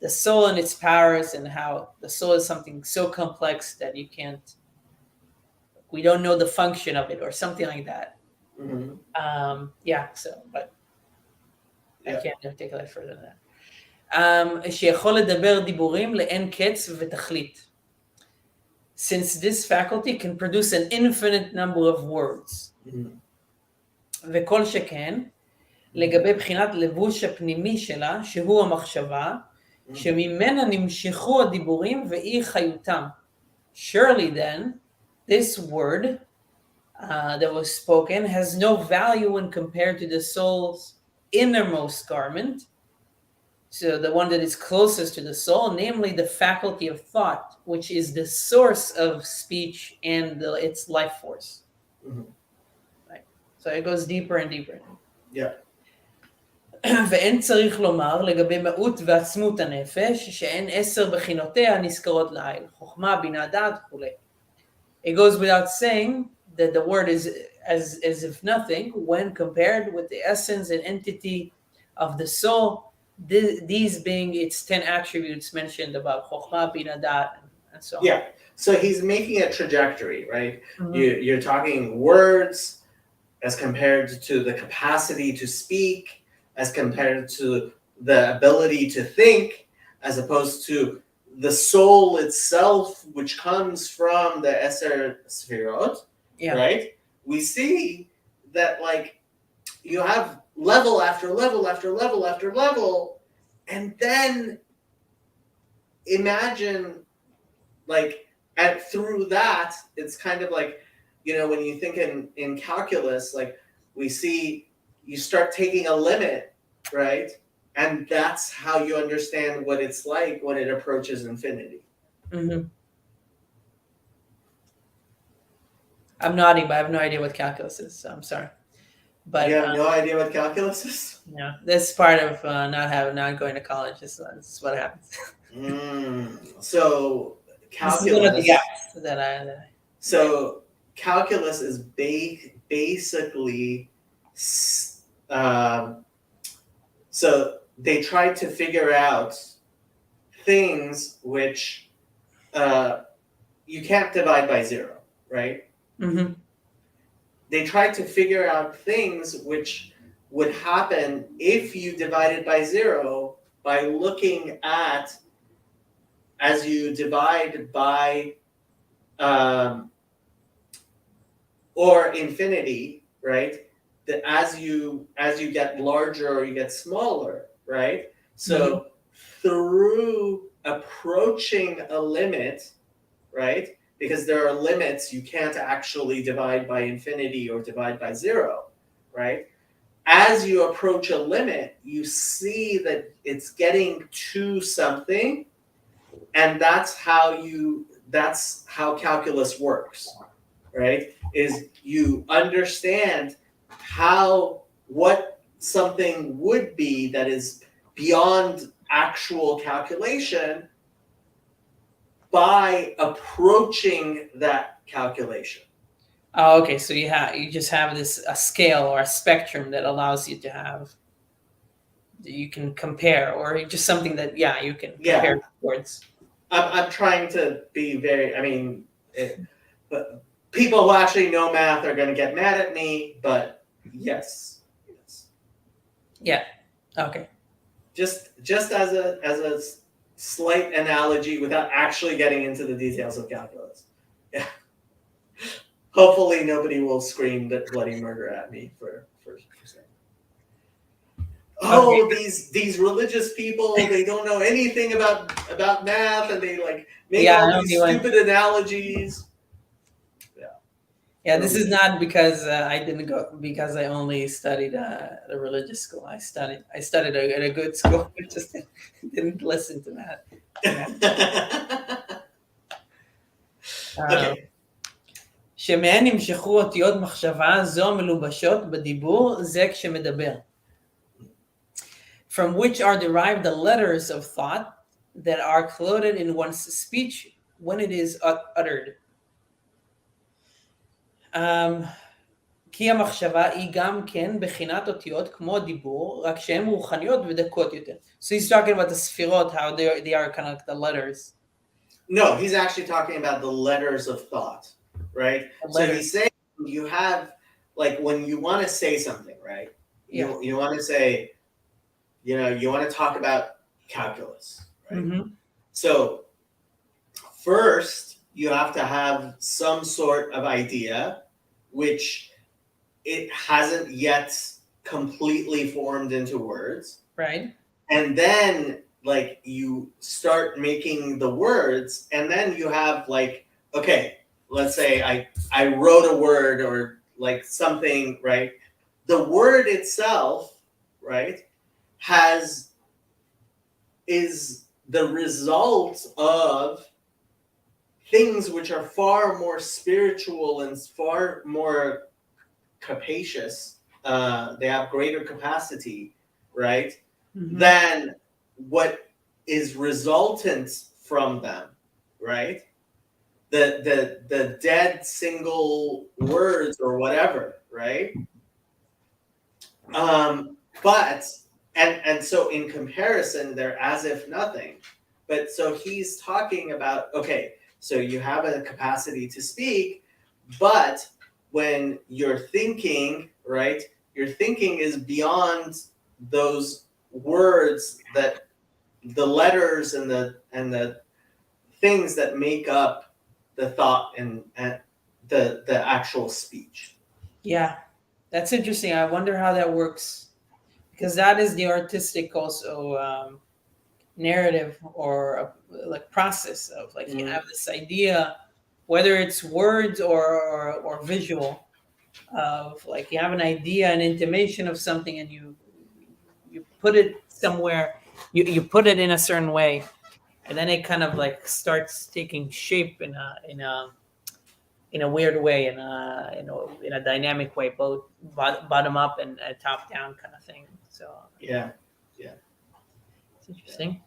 the soul and its powers, and how the soul is something so complex that we don't know the function of it, or something like that. Mm-hmm. But I Yeah. can't take it further than that. שיכול לדבר דיבורים לאין קץ ותכלית. Since this faculty can produce an infinite number of words. וכל שכן, לגבי בחינת לבוש הפנימי שלה, שהוא המחשבה, שממנה נמשכו הדיבורים ואי חיותם. Surely then, this word that was spoken has no value when compared to the soul's innermost garment, so the one that is closest to the soul, namely the faculty of thought, which is the source of speech and its life force. Mm-hmm. Right. So it goes deeper and deeper. Yeah. ואין צריך לומר לגבי מהות ועצמות הנפש, שאין 10 בחינותיה נזכרות לעיל, חוכמה, בינה, דעת וכו'. It goes without saying that the word is as if nothing when compared with the essence and entity of the soul, these being its 10 attributes mentioned about Chokhmah, Bina, Dat, and so on. Yeah, so he's making a trajectory, right? Mm-hmm. You're talking words as compared to the capacity to speak, as compared to the ability to think, as opposed to the soul itself, which comes from the Eser Sfirot, right? We see that, like, you have level after level after level after level, and then imagine, like, through that, it's kind of like, you know, when you think in calculus, like, we see you start taking a limit, right? And that's how you understand what it's like when it approaches infinity. Mm-hmm. I'm nodding, but I have no idea what calculus is, so I'm sorry. But you have no idea what calculus is? Yeah, that's part of not going to college. This is what happens. So calculus. This is one of the gaps that So calculus is basically. So they tried to figure out things which you can't divide by zero, right? Mm-hmm. They tried to figure out things which would happen if you divided by zero by looking at, as you divide by or infinity, right? That as you get larger or you get smaller, right? So through approaching a limit, right? Because there are limits, you can't actually divide by infinity or divide by zero, right? As you approach a limit, you see that it's getting to something, and that's how calculus works, right? Is you understand what something would be that is beyond actual calculation by approaching that calculation. Oh, okay. So you just have a scale or a spectrum that allows you to you can compare, or just something that you can compare towards. I'm trying to be very. I mean, but people who actually know math are going to get mad at me. But yes. Yeah. Okay. Just as a slight analogy without actually getting into the details of calculus. Yeah. Hopefully nobody will scream that bloody murder at me for saying. Oh, okay. These religious people, they don't know anything about math, and they like make all these stupid analogies. Yeah. Yeah, this is not because I didn't go because I only studied a religious school. I studied at a good school. I just didn't listen to that. Okay. שמהן נמשכו אותיות מחשבה זו מלובשות בדיבור זה כשמדבר. From which are derived the letters of thought that are clothed in one's speech when it is uttered. כי המחשבה היא גם כן בחינת אותיות כמו דיבור, רק שהן רוחניות ודקות יותר. So he's talking about the sfirot, how they are kind of like the letters. No, he's actually talking about the letters of thought, right? So he's saying you have, like, when you want to say something, right? You want to say, you want to talk about calculus, right? Mm-hmm. So first, you have to have some sort of idea, which it hasn't yet completely formed into words. Right. And then, like, you start making the words, and then you have, like, okay, let's say I wrote a word or like something, right? The word itself, right, is the result of things which are far more spiritual and far more capacious. They have greater capacity, right? Mm-hmm. Than what is resultant from them, right? The dead single words or whatever, right? But so in comparison, they're as if nothing. But so he's talking about, okay, so you have a capacity to speak, but when you're thinking, right, your thinking is beyond those words, that the letters and the things that make up the thought and the actual speech. Yeah, that's interesting. I wonder how that works, because that is the artistic also narrative or like process of, like, you have this idea, whether it's words or visual, of, like, you have an idea, an intimation of something, and you put it somewhere, you put it in a certain way, and then it kind of like starts taking shape in a weird way, in a dynamic way, both bottom up and top down kind of thing. So yeah, it's interesting.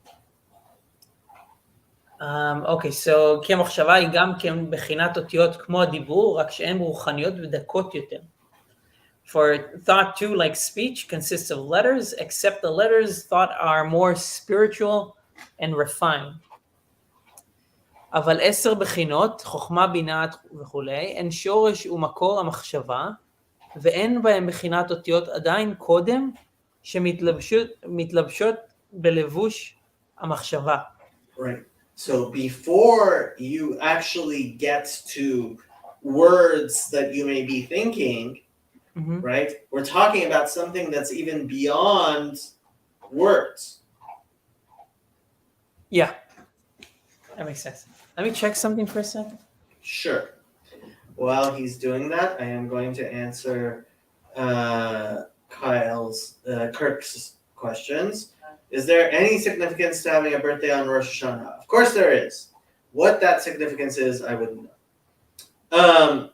אוקיי, so כי המחשבה היא גם כן בחינת אותיות כמו הדיבור, רק שהן רוחניות ודקות יותר. For thought too, like speech, consists of letters, except the letters thought are more spiritual and refined. אבל 10 בחינות, חוכמה, בינה וכולי, הן שורש ומקור המחשבה, ואין בהם בחינת אותיות עדיין קודם, שמתלבשות בלבוש המחשבה. Right. So before you actually get to words that you may be thinking, right, we're talking about something that's even beyond words. Yeah, that makes sense. Let me check something for a second. Sure. While he's doing that, I am going to answer Kirk's questions. Is there any significance to having a birthday on Rosh Hashanah? Of course there is. What that significance is, I wouldn't know.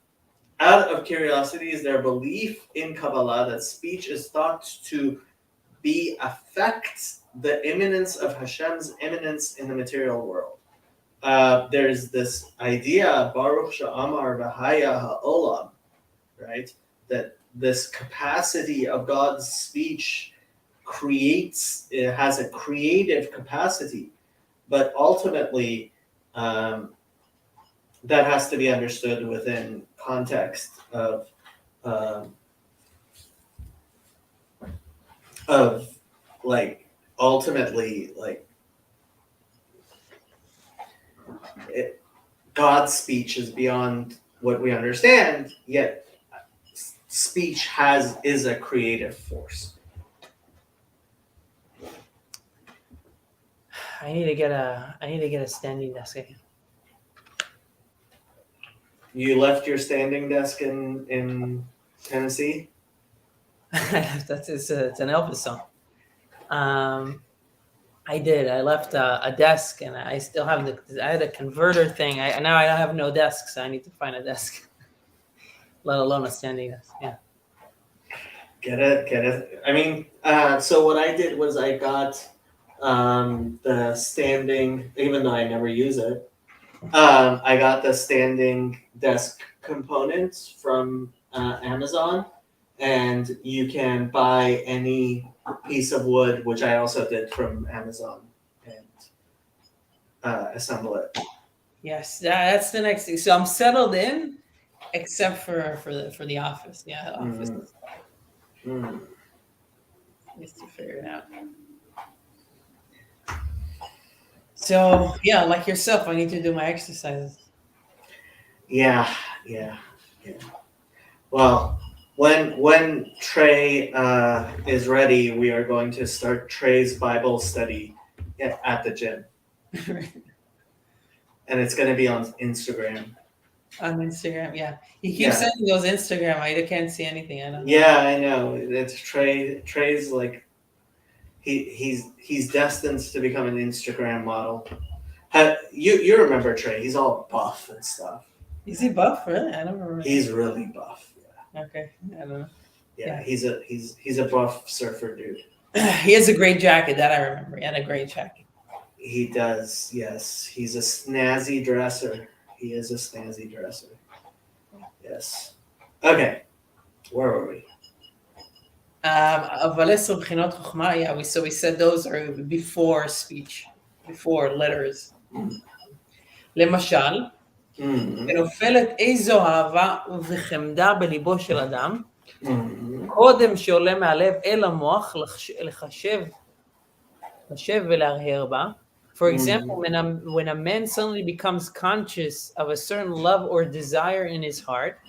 Out of curiosity, is there a belief in Kabbalah that speech is thought to affect the imminence of Hashem's imminence in the material world? There's this idea, Baruch Sha'amar V'haya Ha'olam, right? That this capacity of God's speech it has a creative capacity, but ultimately that has to be understood within context of like, ultimately, like, God's speech is beyond what we understand, yet speech is a creative force. I need to get a standing desk again. You left your standing desk in Tennessee? It's an Elvis song. I did. I left a desk, and I still have I had a converter thing. Now I have no desk, so I need to find a desk, let alone a standing desk. Yeah. Get it. I mean, so what I did was I got the standing, even though I never use it. I got the standing desk components from Amazon, and you can buy any piece of wood, which I also did from Amazon, and assemble it. Yes, that's the next thing. So I'm settled in, except for the office. Yeah, the office needs to figure it out. So yeah, like yourself, I need to do my exercises. Yeah. Well, when Trey is ready, we are going to start Trey's Bible study at the gym, and it's going to be on Instagram. On Instagram, yeah. You keep sending those Instagram. I can't see anything. I don't know. Yeah, I know. It's Trey. Trey's like he's destined to become an Instagram model. You remember Trey? He's all buff and stuff. Is he buff? Really? I don't remember. He's really buff. Yeah. Okay, I don't know. Yeah, he's a buff surfer dude. He has a great jacket. That I remember. He had a great jacket. He does. Yes, he's a snazzy dresser. He is a snazzy dresser. Yes. Okay. Where were we? אבל 10 בחינות חוכמה, yeah, we said those are before speech, before letters. למשל, ונופלת איזו אהבה וחמדה בליבו של אדם, קודם שעולה מהלב אל המוח לחשב ולהרהר בה. For example, when a man suddenly becomes conscious of a certain love or desire in his heart,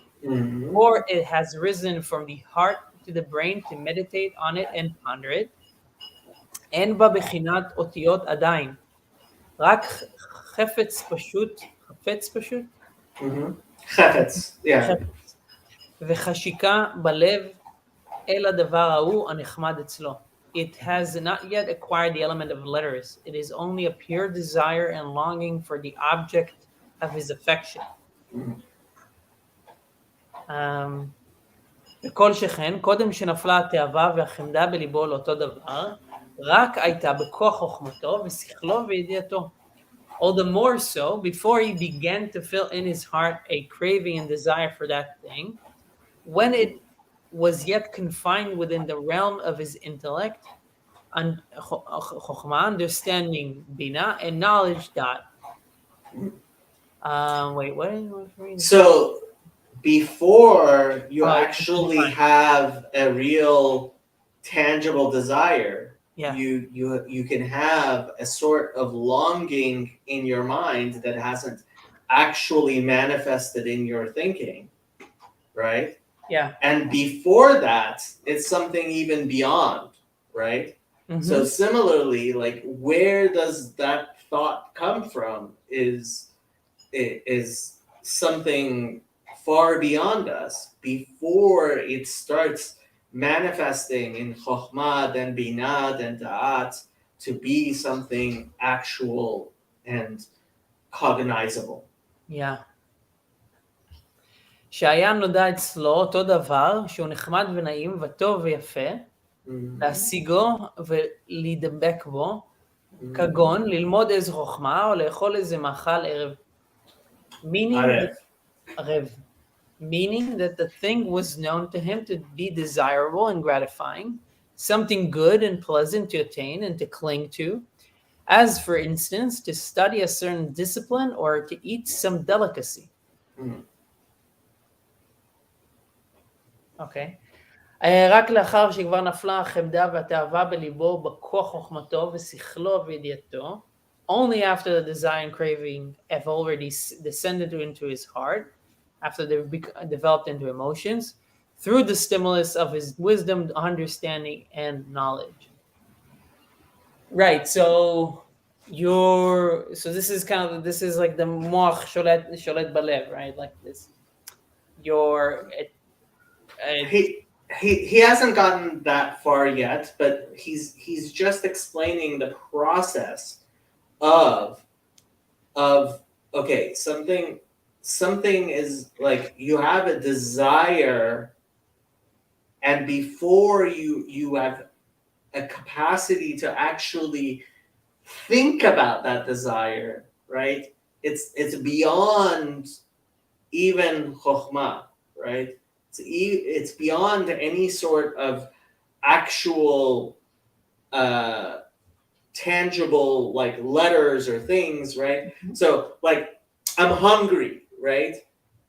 or it has risen from the heart to the brain to meditate on it and ponder it, אין בה בחינת אותיות עדיין, רק חפץ פשוט, חפץ, yeah. וחשיקה בלב אל הדבר ההוא הנחמד אצלו. It has not yet acquired the element of letters. It is only a pure desire and longing for the object of his affection. וכל שכן, קודם שנפלה התאווה והחמדה בליבו לאותו דבר, רק הייתה בכוח חוכמתו ושכלו וידיעתו. All the more so, before he began to feel in his heart a craving and desire for that thing, when it was yet confined within the realm of his intellect, and chokhmah, understanding, bina, and knowledge, dot. Wait, what is it? So, before you actually have a real tangible desire, you can have a sort of longing in your mind that hasn't actually manifested in your thinking, right? Yeah. And before that, it's something even beyond, right? Mm-hmm. So similarly, like, where does that thought come from is something far beyond us before it starts manifesting in chokhmah, then binah, then da'at, to be something actual and cognizable. Yeah. שהיה נודע אצלו אותו דבר שהוא נחמד ונעים וטוב ויפה, להשיגו ולהידבק בו, כגון ללמוד איזו חוכמה או לאכול איזה מאכל ערב. Meaning that the thing was known to him to be desirable and gratifying, something good and pleasant to attain and to cling to, as for instance, to study a certain discipline or to eat some delicacy. אוקיי. רק לאחר שכבר נפלה החמדה והתאווה בליבו בכוח חוכמתו ושכלו וידיעתו, only after the desire and craving have already descended into his heart, after they've developed into emotions, through the stimulus of his wisdom, understanding, and knowledge. Right, so so this is kind of, this is like the moach sholet balev, right? Like this, your He hasn't gotten that far yet, but he's just explaining the process of okay, something is like you have a desire, and before you have a capacity to actually think about that desire, right? It's beyond even chokhmah, right? It's beyond any sort of actual tangible like letters or things, right? So like I'm hungry, right?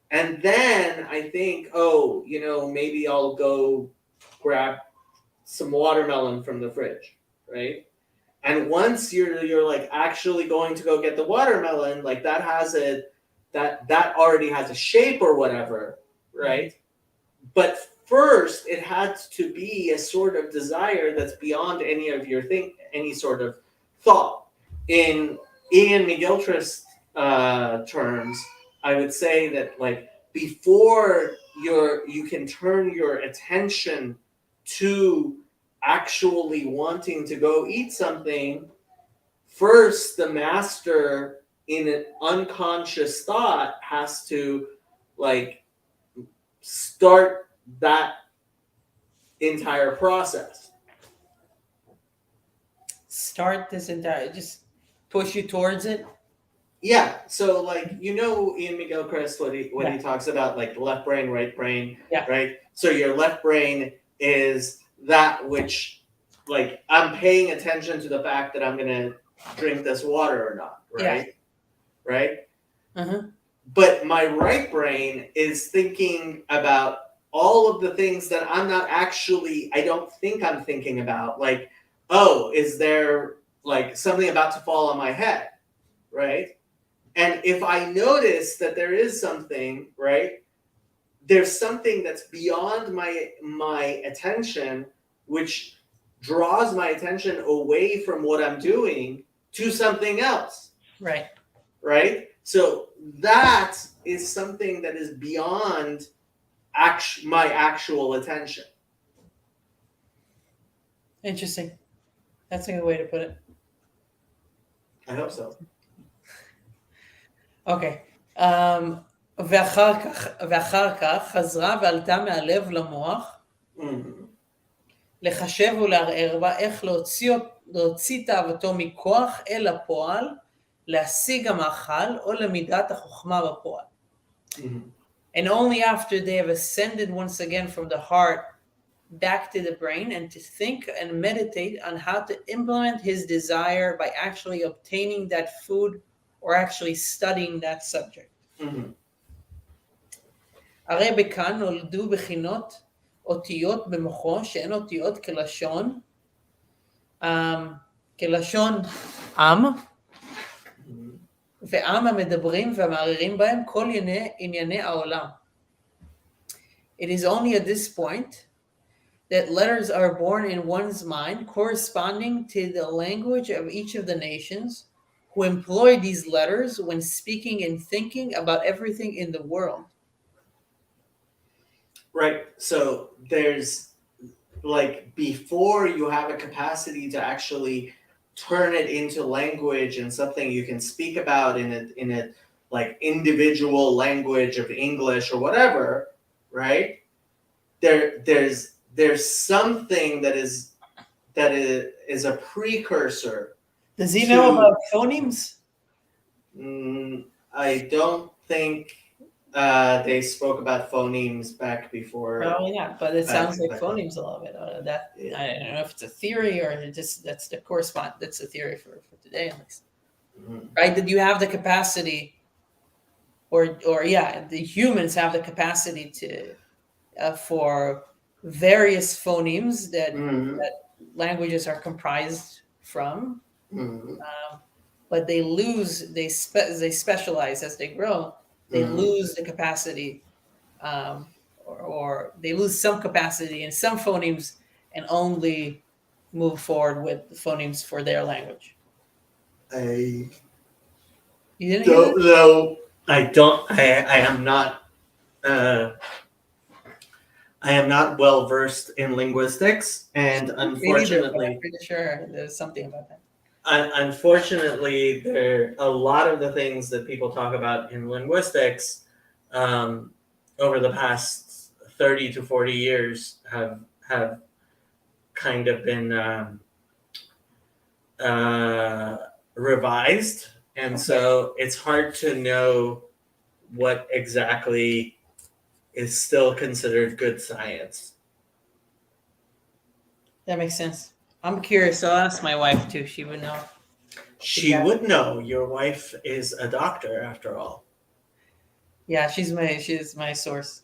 And then I think, oh, maybe I'll go grab some watermelon from the fridge, right? And once you're like actually going to go get the watermelon, like that has a that already has a shape or whatever, right? But first it had to be a sort of desire that's beyond any sort of thought. In Ian McGilchrist terms, I would say that like before you can turn your attention to actually wanting to go eat something, first the master in an unconscious thought has to like start that entire process. Start this entire, just push you towards it. Yeah, so like Ian McGilchrist, what he talks about, like left brain, right brain, Yeah. right? So your left brain is that which, like, I'm paying attention to the fact that I'm gonna drink this water or not, right? Yeah. Right? Uh-huh. But my right brain is thinking about all of the things that I don't think I'm thinking about. Like, oh, is there like something about to fall on my head, right? And if I notice that there is something, right, there's something that's beyond my attention, which draws my attention away from what I'm doing to something else. Right. Right? So that is something that is beyond my actual attention. Interesting. That's a good way to put it. I hope so. אוקיי. ואחר כך חזרה ועלתה מהלב למוח, לחשב ולערער בה איך להוציא תאוותו מכוח אל הפועל, להשיג המאכל או למידת החוכמה בפועל. And only after they have ascended once again from the heart back to the brain, and to think and meditate on how to implement his desire by actually obtaining that food or actually studying that subject. הרי בכאן נולדו בחינות אותיות במוחו שהן אותיות כלשון עם, ועם המדברים והמערערים בהם כל ענייני העולם. It is only at this point that letters are born in one's mind corresponding to the language of each of the nations, who employ these letters when speaking and thinking about everything in the world. Right. So there's like, before you have a capacity to actually turn it into language and something you can speak about in a like individual language of English or whatever, right? There's something that is a precursor. Does he know about phonemes? I don't think they spoke about phonemes back before. Probably not, but it sounds like phonemes a little bit. Yeah. I don't know if it's a theory or just that's the theory for today at least. Right? Did you have the capacity, or the humans have the capacity to for various phonemes that languages are comprised from, but they specialize as they grow. They lose the capacity, or they lose some capacity in some phonemes and only move forward with the phonemes for their language. I You didn't hear don't that? know. I am not. Uh, I am not well versed in linguistics, and Me neither, but I'm unfortunately, pretty sure there's something about that. there a lot of the things that people talk about in linguistics um, over the past 30 to 40 years have kind of been uh, revised, and Okay, so it's hard to know what exactly is still considered good science. that makes sense. I'm curious. I'll ask my wife too. She would know She exactly. would know. Your wife is a doctor, after all. Yeah, she's my source.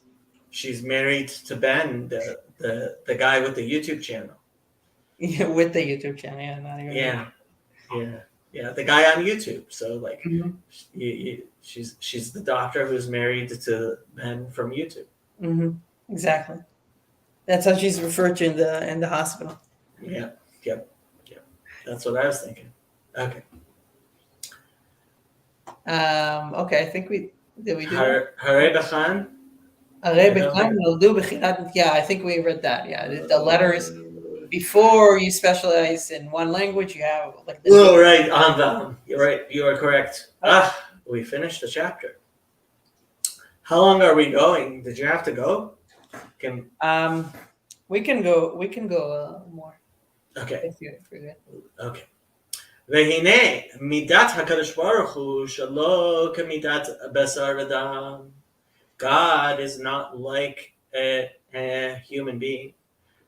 She's married to Ben, the guy with the YouTube channel. Yeah, with the YouTube channel. Yeah, not even me. Yeah, yeah, yeah. The guy on YouTube. So like, Hmm. she's the doctor who's married to Ben from YouTube. Hmm. Exactly. That's how she's referred to in the hospital. Yeah, yep, yep. That's what I was thinking. Okay. Okay, I think we did. We do that. Hare Bachan. הרי I don't בכלל think. נולדו בחינת, yeah, I think we read that. Yeah, the letters before you specialize in one language, you have like the Oh, right, on the. You're right. You are correct. okay. We finished the chapter. How long are we going? Did you have to go? Can We can go. We can go more okay, if you're good. okay. והנה מידת הקדוש ברוך הוא שלא כמידת בשר ודם. God is not like a human being.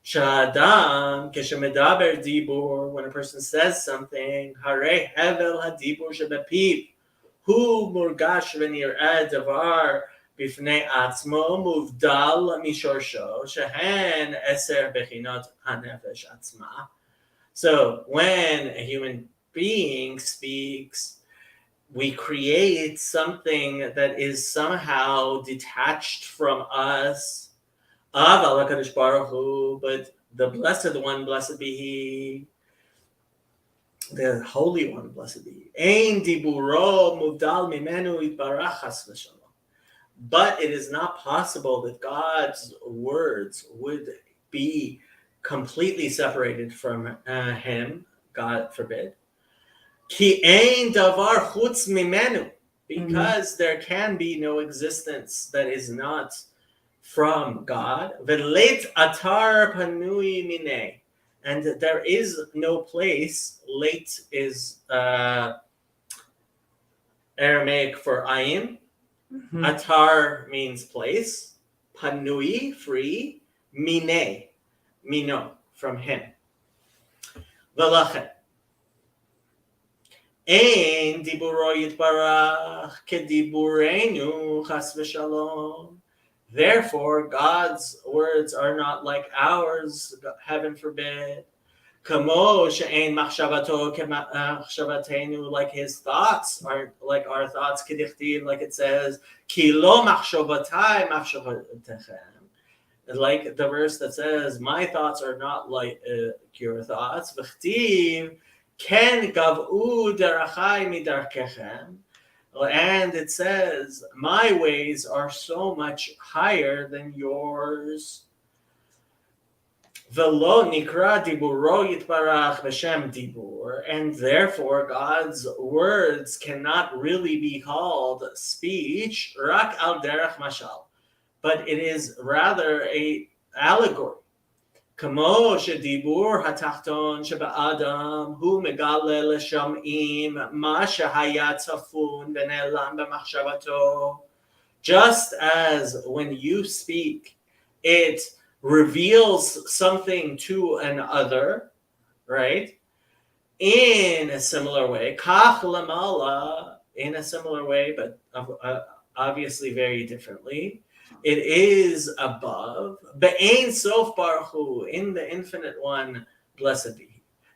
שהאדם כשמדבר דיבור, when a person says something, הרי הבל הדיבור שבפיו הוא מורגש ונראה דבר בפני עצמו מובדל משורשו שהן 10 בחינות הנפש עצמה. So when a human being speaks, we create something that is somehow detached from us. But the Blessed One, blessed be He, the Holy One, blessed be He. Ein diburo muvdal mimenu yitbarach chas v'shalom. But it is not possible that God's words would be completely separated from Him. God forbid. Ki ein davar chutz mimenu. Because there can be no existence that is not from God. Ve'leit atar panui mine. And there is no place. Late is Aramaic for ayin. Mhm. Atar means place. Panui, free. Mine, mino, from him. Velachet. Ein diburo yitbarach kediburenu chas v'shalom. Therefore, God's words are not like ours, heaven forbid. Kamo she'ein machshavato kemachshavatenu, like his thoughts aren't like our thoughts. Kedichtiv, like it says, ki lo machshavatai machshavatechem. Like the verse that says, my thoughts are not like your thoughts. V'chtiv ken gavu derachai midarkechem. And it says, my ways are so much higher than yours. Velo nikra diburo yitbarach b'shem dibur, and therefore God's words cannot really be called speech, rak al derech mashal, but it is rather a allegory. כמו שדיבור התחתון שבאדם הוא מגלה לשומעים מה שהיה צפון ונעלם במחשבתו. Just as when you speak, it reveals something to another, right? In a similar way, כך למעלה, in a similar way, but obviously very differently. It is above. Be'ein sof baruch hu, in the infinite one, blessed be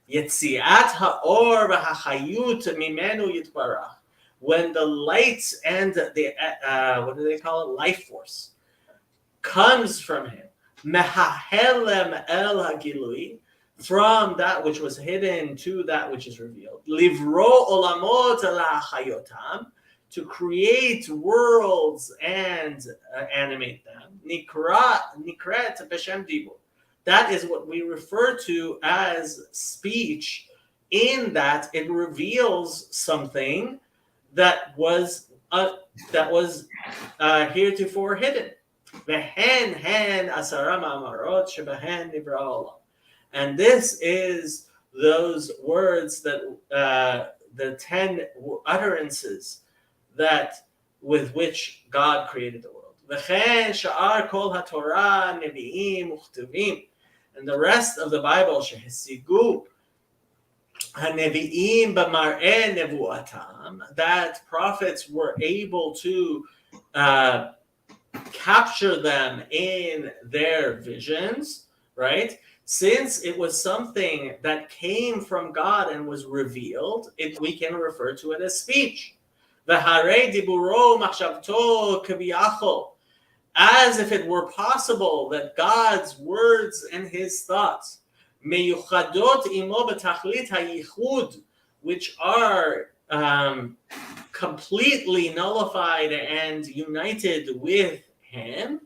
he. Yetziat ha'or v'hachayut mimenu yitbarach. When the light and the, what do they call it? Life force comes from him. Mehahelem el hagilui. from that which was hidden to that which is revealed. Livro olamot ala chayotam, to create worlds and animate them. Nikret b'shem dibur. That is what we refer to as speech, in that it reveals something that was heretofore hidden. V'hen hen asara ma'amarot shebahen nivra olam. And this is those words that the 10 utterances that with which God created the world. V'chen sha'ar kol haTorah nevi'im uchtuvim. And the rest of the Bible, shehesigu hanevi'im b'mar'eh nevu'atam, that prophets were able to capture them in their visions, right? Since it was something that came from God and was revealed, we can refer to it as speech. V'harei diburo machshavto k'viyachol, as if it were possible that God's words and his thoughts, meyuchadot imo b'tachlit hayichud, which are completely nullified and united with him,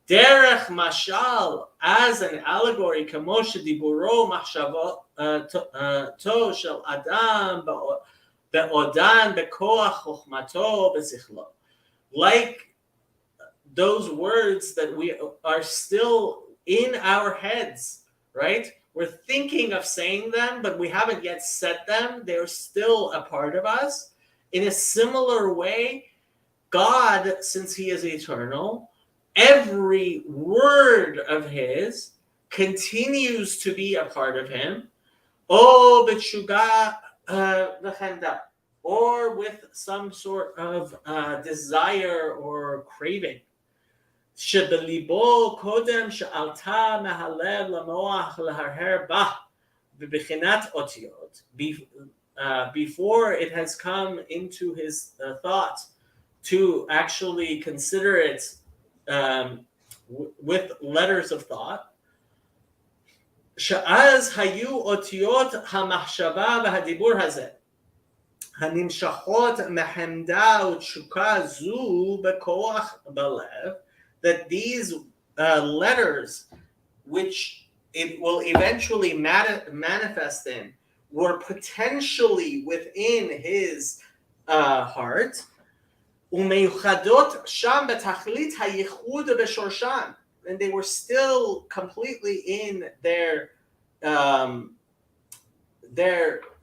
derech mashal, as an allegory, kamo shediburo machshavato shel adam be'odan bekoach chochmato bezichlo, like those words that we are still in our heads, right? We're thinking of saying them, but we haven't yet said them. They're still a part of us. In a similar way, God, since he is eternal, every word of his continues to be a part of him. Oh, b'tshuga v'chenda, or with some sort of desire or craving. שבליבו קודם שעלתה מהלב למוח להרהר בה בבחינת אותיות, before it has come into his thought to actually consider it with letters of thought. שאז היו אותיות המחשבה והדיבור הזה הנמשכות מחמדה ותשוקה זו בכוח בלב, that these letters, which it will eventually manifest in, were potentially within his heart. ומייחדות שם בתכלית הייחוד בשורשן, and they were still completely in their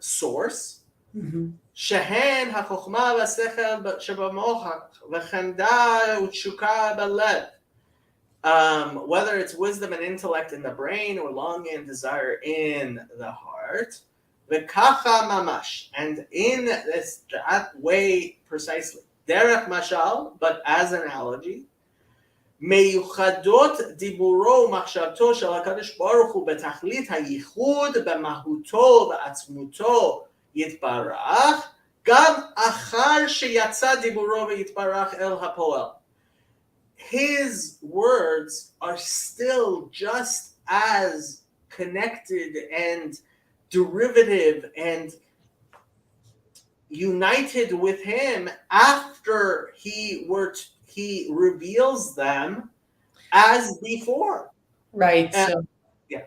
source. שהן החוכמה והשכל שבמוח וחמדה ותשוקה בלב, whether it's wisdom and intellect in the brain or longing and desire in the heart, וככה ממש, and in that way precisely, דרך משל, but as an analogy, מיוחדות דיבורו ומחשבתו של הקדוש ברוך הוא בתכלית הייחוד במהותו ועצמותו יתברך, גם אחר שיצא דיבורו ויתברך אל הפועל. His words are still just as connected and derivative and united with him after he reveals them as before. Right. And, so yeah.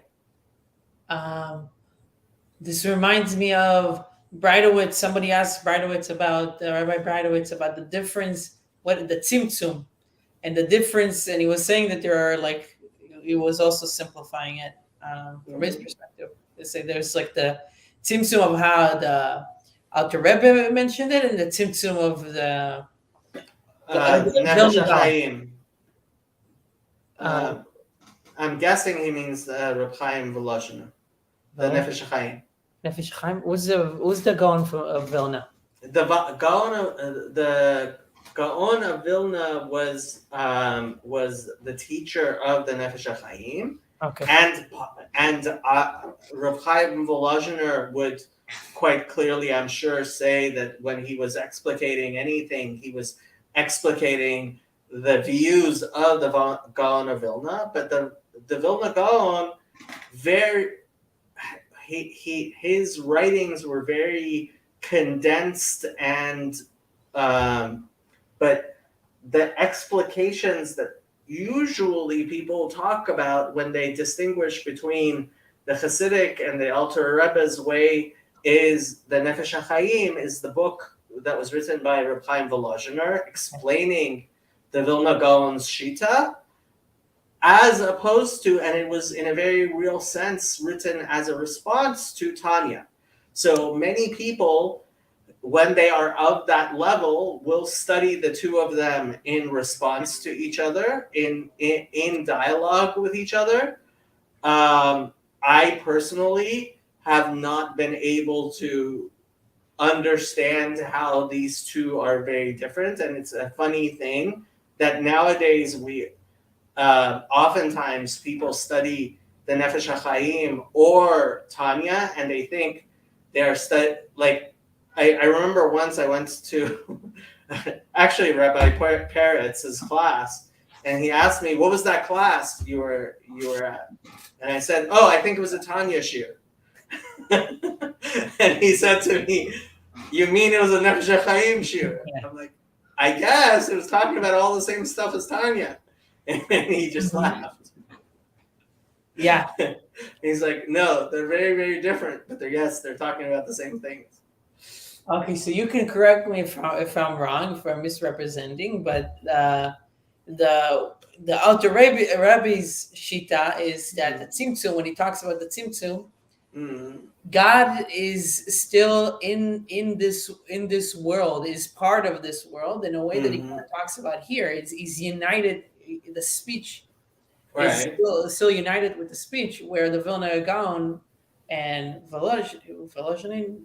This reminds me of Breidowitz. Somebody asked Breidowitz about Rabbi Breidowitz about the difference, what the tzimtzum, and the difference. And he was saying that there are like, he was also simplifying it from his perspective. They say there's like the tzimtzum of how the Alter Rebbe mentioned it, and the tzimtzum of the Nefesh HaChaim. I'm guessing he means Reb Chaim Volozhiner. The Nefesh HaChaim. Nefesh Chaim. Who's the Gaon of Vilna? The Gaon of Vilna was the teacher of the Nefesh HaChaim. Okay. And Reb Chaim Volozhiner would quite clearly, I'm sure, say that when he was explicating anything, he was explicating the views of the Gaon of Vilna, but the Vilna Gaon his writings were very condensed and but the explications that usually people talk about when they distinguish between the Hasidic and the Alter Rebbe's way is the Nefesh HaChaim is the book that was written by Reb Chaim Volozhiner explaining the Vilna Gaon's Shita, as opposed to, and it was in a very real sense written as a response to Tanya. So many people, when they are of that level, will study the two of them in response to each other, in dialogue with each other. I personally have not been able to understand how these two are very different, and it's a funny thing that nowadays we oftentimes people study the Nefesh HaChaim or Tanya, and they think they're like. I remember once I went to actually Rabbi Peretz's class, and he asked me, "What was that class you were at?" And I said, "Oh, I think it was a Tanya shir." And he said to me, "You mean it was a Nefesh HaChaim shir?" Yeah. I'm like, "I guess it was talking about all the same stuff as Tanya." And he just laughed. Yeah. He's like, "No, they're very, very different, but they're talking about the same things." Okay, so you can correct me if I'm wrong, if I'm misrepresenting, but the Alter Rebbe's shita is that the Tzimtzum, when he talks about the Tzimtzum, God is still in this world, is part of this world in a way that he kind of talks about here. He's united. The speech is still united with the speech, where the Vilna Gaon and Volozhiner,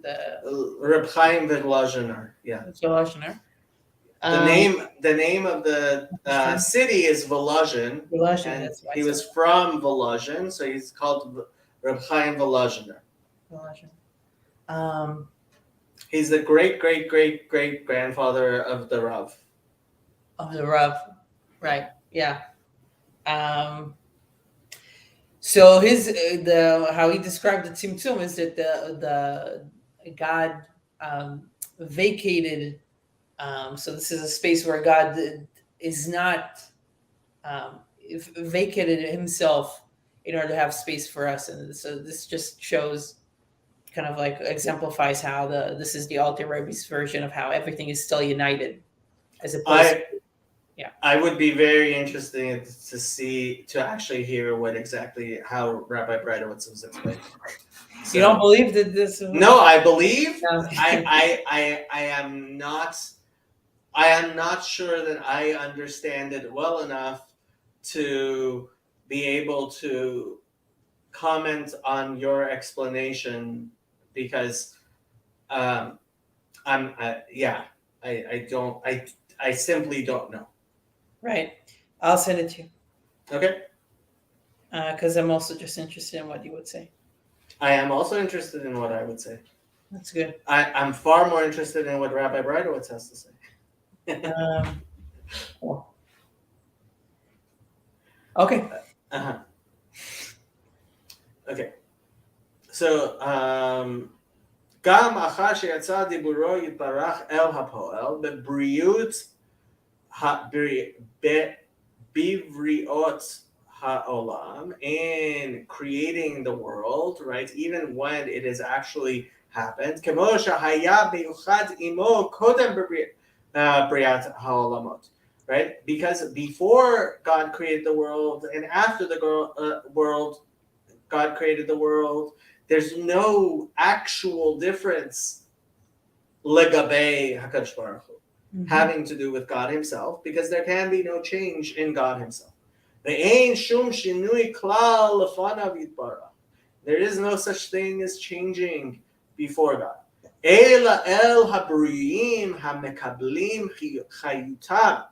the Reb Chaim Volozhiner, yeah. Volozhiner. The name of the city is Volozhin, and that's why he was from Volozhin, so he's called Reb Chaim Volozhiner. He's the great grandfather of the Rav. Of the Rav, right? Yeah. So his how he described the Tzimtzum is that the God vacated. So this is a space where God is not vacated himself in order to have space for us, and so this just shows, kind of like exemplifies how this is the Alter Rebbe's version of how everything is still united, as opposed. I would be very interested to actually hear how Rabbi Breitowitz was explaining. So, you don't believe that this? No, I believe. No. I am not. I am not sure that I understand it well enough to be able to comment on your explanation, because I don't. I simply don't know. Right. I'll send it to you. Okay. Because I'm also just interested in what you would say. I am also interested in what I would say. That's good. I'm far more interested in what Rabbi Breitowitz has to say. Cool. Okay. Okay. So, גם אחר שיצא דיבורו יתברך אל הפועל בבריאות בבריאות ha'olam, in creating the world, right? Even when it has actually happened, כמו שהיה מיוחד עמו קודם בריאת העולמות, right? Because before God created the world and after the world, God created the world, there's no actual difference legabe HaKadosh Baruch Hu, having to do with God himself, because there can be no change in God himself. There is no such thing as changing before God. Ela el habriyim hamekablim chayutam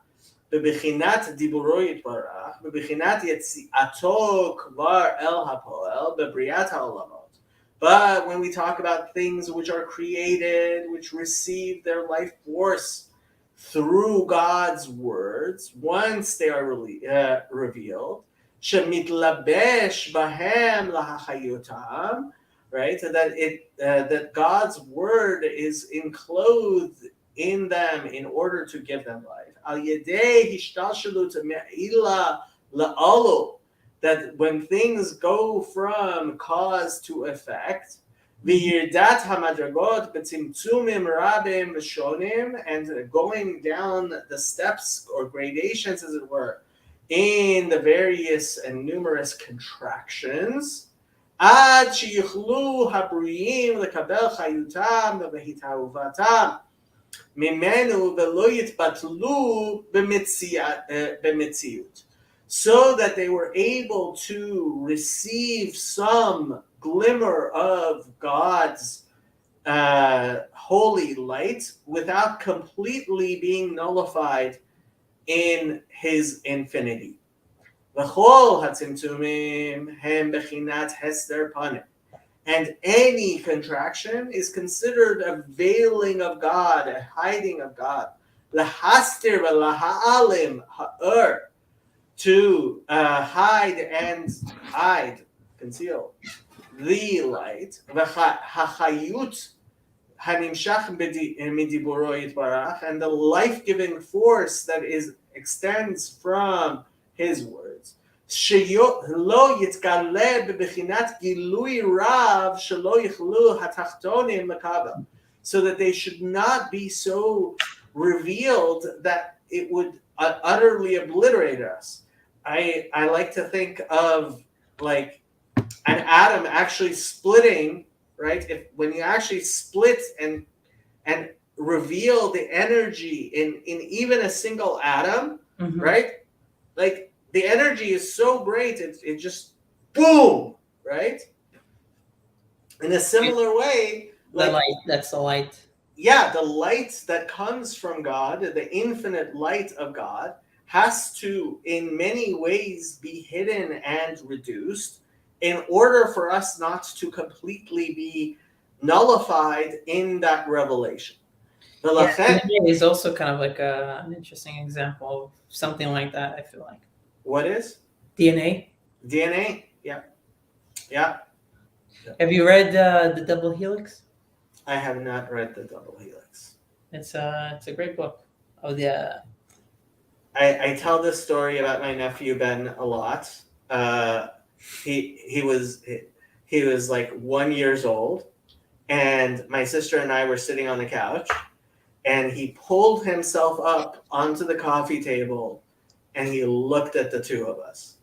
bebechinat diburo yitbarach bebechinat yetziato kvar el hapoel bebriat haolamot. But when we talk about things which are created, which receive their life force through God's words, once they are revealed, shemitlabesh bahem lahachayutam, right? That God's word is enclosed in them in order to give them life. Al yedei hishtalshalut me'ila la'alu, that when things go from cause to effect, v'yirdat hamadragot b'tzimtzumim rabim v'shonim, and going down the steps or gradations, as it were, in the various and numerous contractions, עד שיוכלו הבריאים לקבל חיותם והתאהבתם ממנו ולא יתבטלו במציאות. So that they were able to receive some glimmer of God's holy light without completely being nullified in his infinity. וכל הצמצומים הם בחינת הסתר פנים. And any contraction is considered a veiling of God, a hiding of God. להסתיר ולהעלים האור, to hide and hide, conceal the light. והחיות הנמשך מדיבורו יתברך, and the life-giving force that extends from his words. שלא יתגלה בבחינת גילוי רב שלא יכלו התחתונים לקבל. So that they should not be so revealed that it would utterly obliterate us. I like to think of like an atom actually splitting, right? When you actually split and reveal the energy in even a single atom, right? Like the energy is so great, it just boom, right? In a similar way, the light, that's the light. Yeah, the light that comes from God, the infinite light of God, has to, in many ways, be hidden and reduced in order for us not to completely be nullified in that revelation. The DNA is also kind of like an interesting example of something like that, I feel like. What is? DNA. DNA, yeah. Yeah. Have you read The Double Helix? I have not read The Double Helix. It's a great book. Oh, yeah. I tell this story about my nephew Ben a lot. He was like 1 year old, and my sister and I were sitting on the couch, and he pulled himself up onto the coffee table, and he looked at the two of us.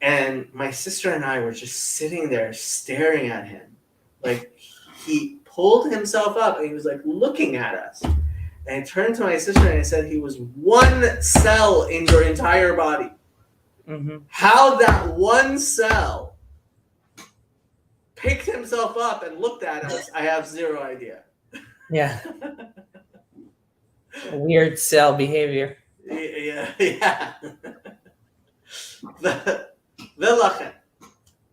And my sister and I were just sitting there staring at him. Like, he pulled himself up and he was like looking at us. And I turned to my sister and I said, he was one cell in your entire body. How that one cell picked himself up and looked at us, I have zero idea. Yeah. Weird cell behavior. Yeah. ולכן,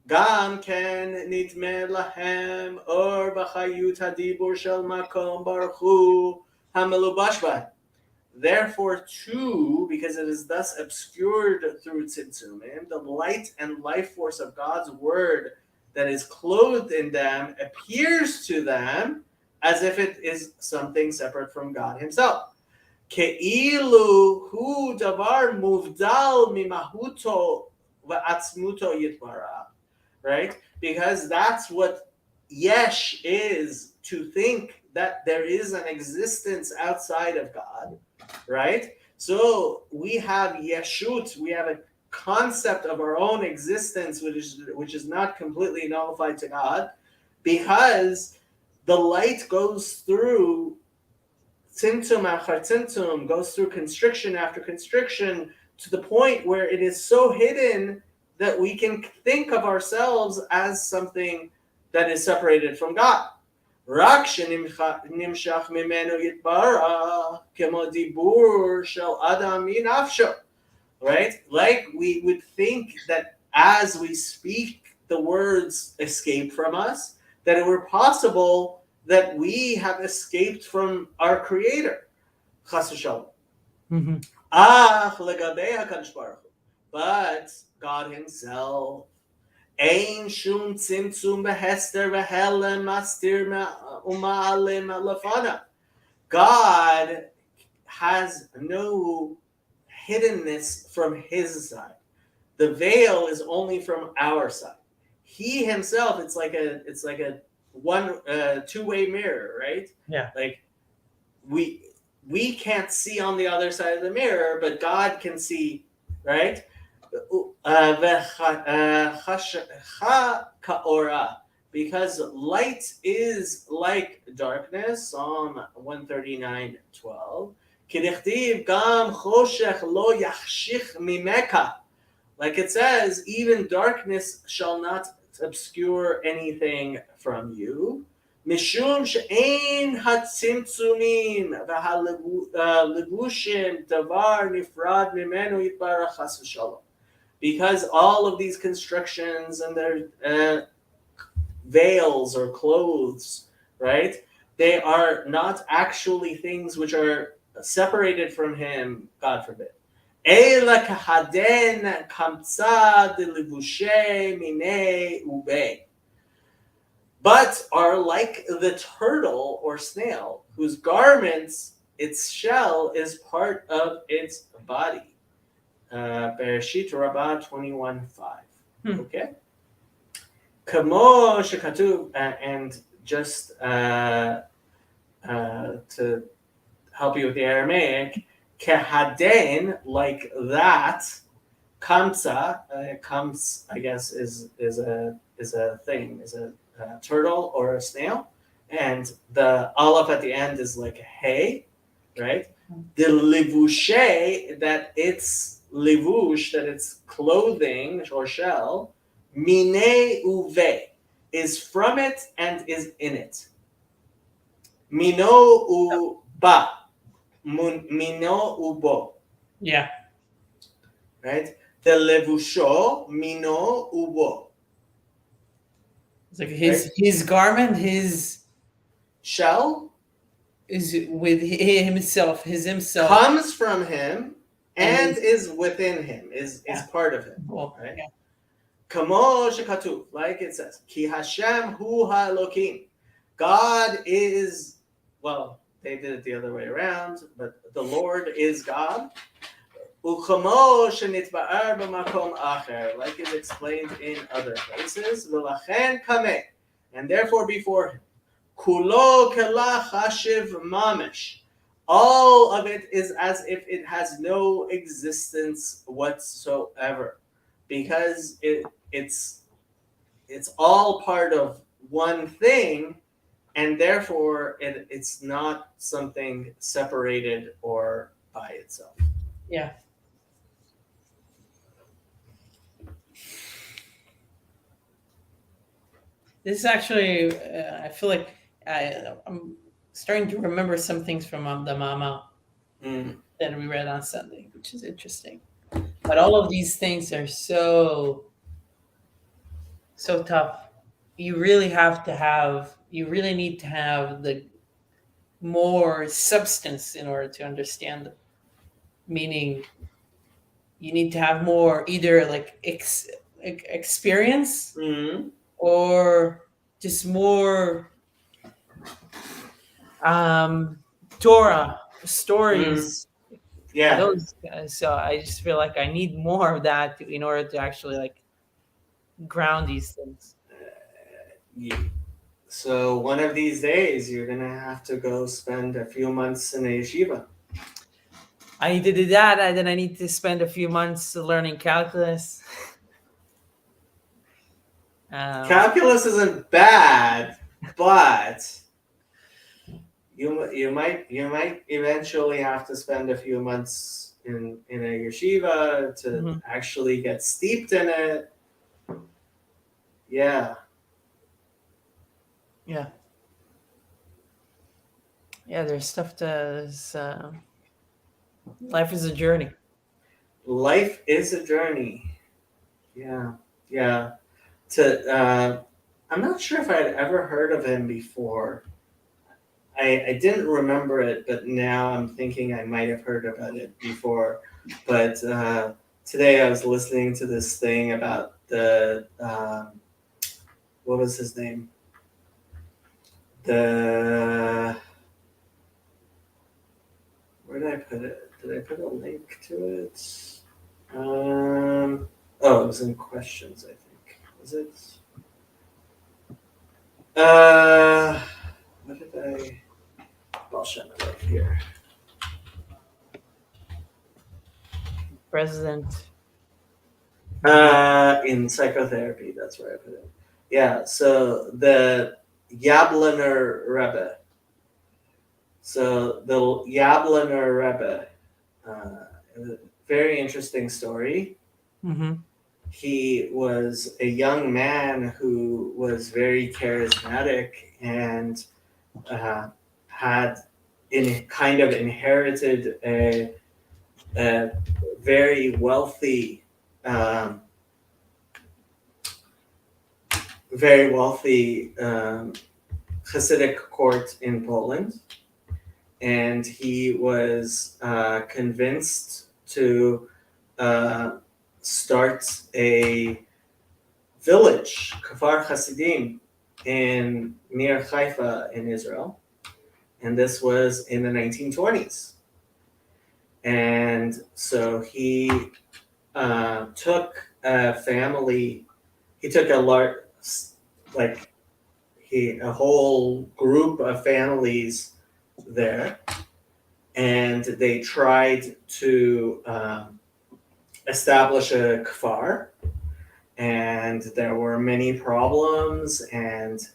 גם כן נדמה להם אור בחיות הדיבור של מקום ברוך הוא המלובש בהם. Therefore, too, because it is thus obscured through tzimtzumim, the light and life force of God's word that is clothed in them appears to them as if it is something separate from God himself. כאילו הוא דבר מובדל ממהותו ועצמותו יתברך, right? Because that's what yesh is, to think that there is an existence outside of God, right? So we have yeshut, we have a concept of our own existence which is not completely nullified to God, because the light goes through tzimtzum after tzimtzum, goes through constriction after constriction, to the point where it is so hidden that we can think of ourselves as something that is separated from God. רק שנמשך ממנו יתברך כמו דיבור של אדם מנפשו. Right? Like we would think that as we speak, the words escape from us, that it were possible that we have escaped from our Creator. Chas v'shalom. But God himself, Ein shum tzimtzum behester vehelem mastir uma'alim lefana. God has no hiddenness from his side. The veil is only from our side. He himself, it's like a one two-way mirror, right? Yeah. Like we can't see on the other side of the mirror, but God can see, right? Because light is like darkness, Psalm 139:12. Like it says, even darkness shall not obscure anything from you. משום שאין הצמצומים והלבושים דבר נפרד ממנו יתברך חס ושלום. Because all of these constructions and their veils or clothes, right? They are not actually things which are separated from him, God forbid. אלא כהדן קמצא דלבושי מיני ובי. But are like the turtle or snail, whose garments, its shell, is part of its body. Bereshit Rabbah 21:5. Okay? Kamo shekatuv, and just to help you with the Aramaic, kehaden, like that, kamsa, kams, I guess, is a thing, is a turtle or a snail, and the aleph at the end is like hey, right? The livushe, that it's livush, that it's clothing or shell, mine uve, is from it and is in it. Mino uba, mino ubo. Yeah. Right? The levusho, mino ubo. It's like his garment, his shell is with himself, himself comes from him and is within him, is part of him. Right? Yeah. Kamo shekatuv, like it says, Ki Hashem hu ha'elokim. God is, well, they did it the other way around, but the Lord is God. Ukamo shenitba'ar b'makom acher, like is explained in other places. V'lachen kameh, and therefore before him. Kulo kela chashiv mamish. All of it is as if it has no existence whatsoever, because it's all part of one thing, and therefore it's not something separated or by itself. Yeah. This is actually, I feel like I'm starting to remember some things from the Mama that we read on Sunday, which is interesting. But all of these things are so tough. You really need to have the more substance in order to understand them. Meaning, you need to have more either like experience or just more Torah stories. Yeah. Those guys. So I just feel like I need more of that in order to actually like ground these things. So one of these days, you're gonna have to go spend a few months in a yeshiva. I need to do that, and then I need to spend a few months learning calculus. Calculus isn't bad, but you might eventually have to spend a few months in a yeshiva to actually get steeped in it. Yeah. Yeah. There's stuff to. Life is a journey. Life is a journey. Yeah. I'm not sure if I'd ever heard of him before. I didn't remember it, but now I'm thinking I might have heard about it before. But today I was listening to this thing about the what was his name? The Where did I put it? Did I put a link to it? Oh, it was in questions, I think. Was it? What did I? I'll show it right here. President. In psychotherapy, that's where I put it. Yeah, so the Yabloner Rebbe. So the Yabloner Rebbe, very interesting story. Mm-hmm. He was a young man who was very charismatic and had kind of inherited a very wealthy, um, Hasidic court in Poland, and he was convinced to start a village, Kfar Hasidim, in near Haifa in Israel, and this was in the 1920s. And so he took a family. He took a large, like a whole group of families there, and they tried to establish a kfar, and there were many problems, and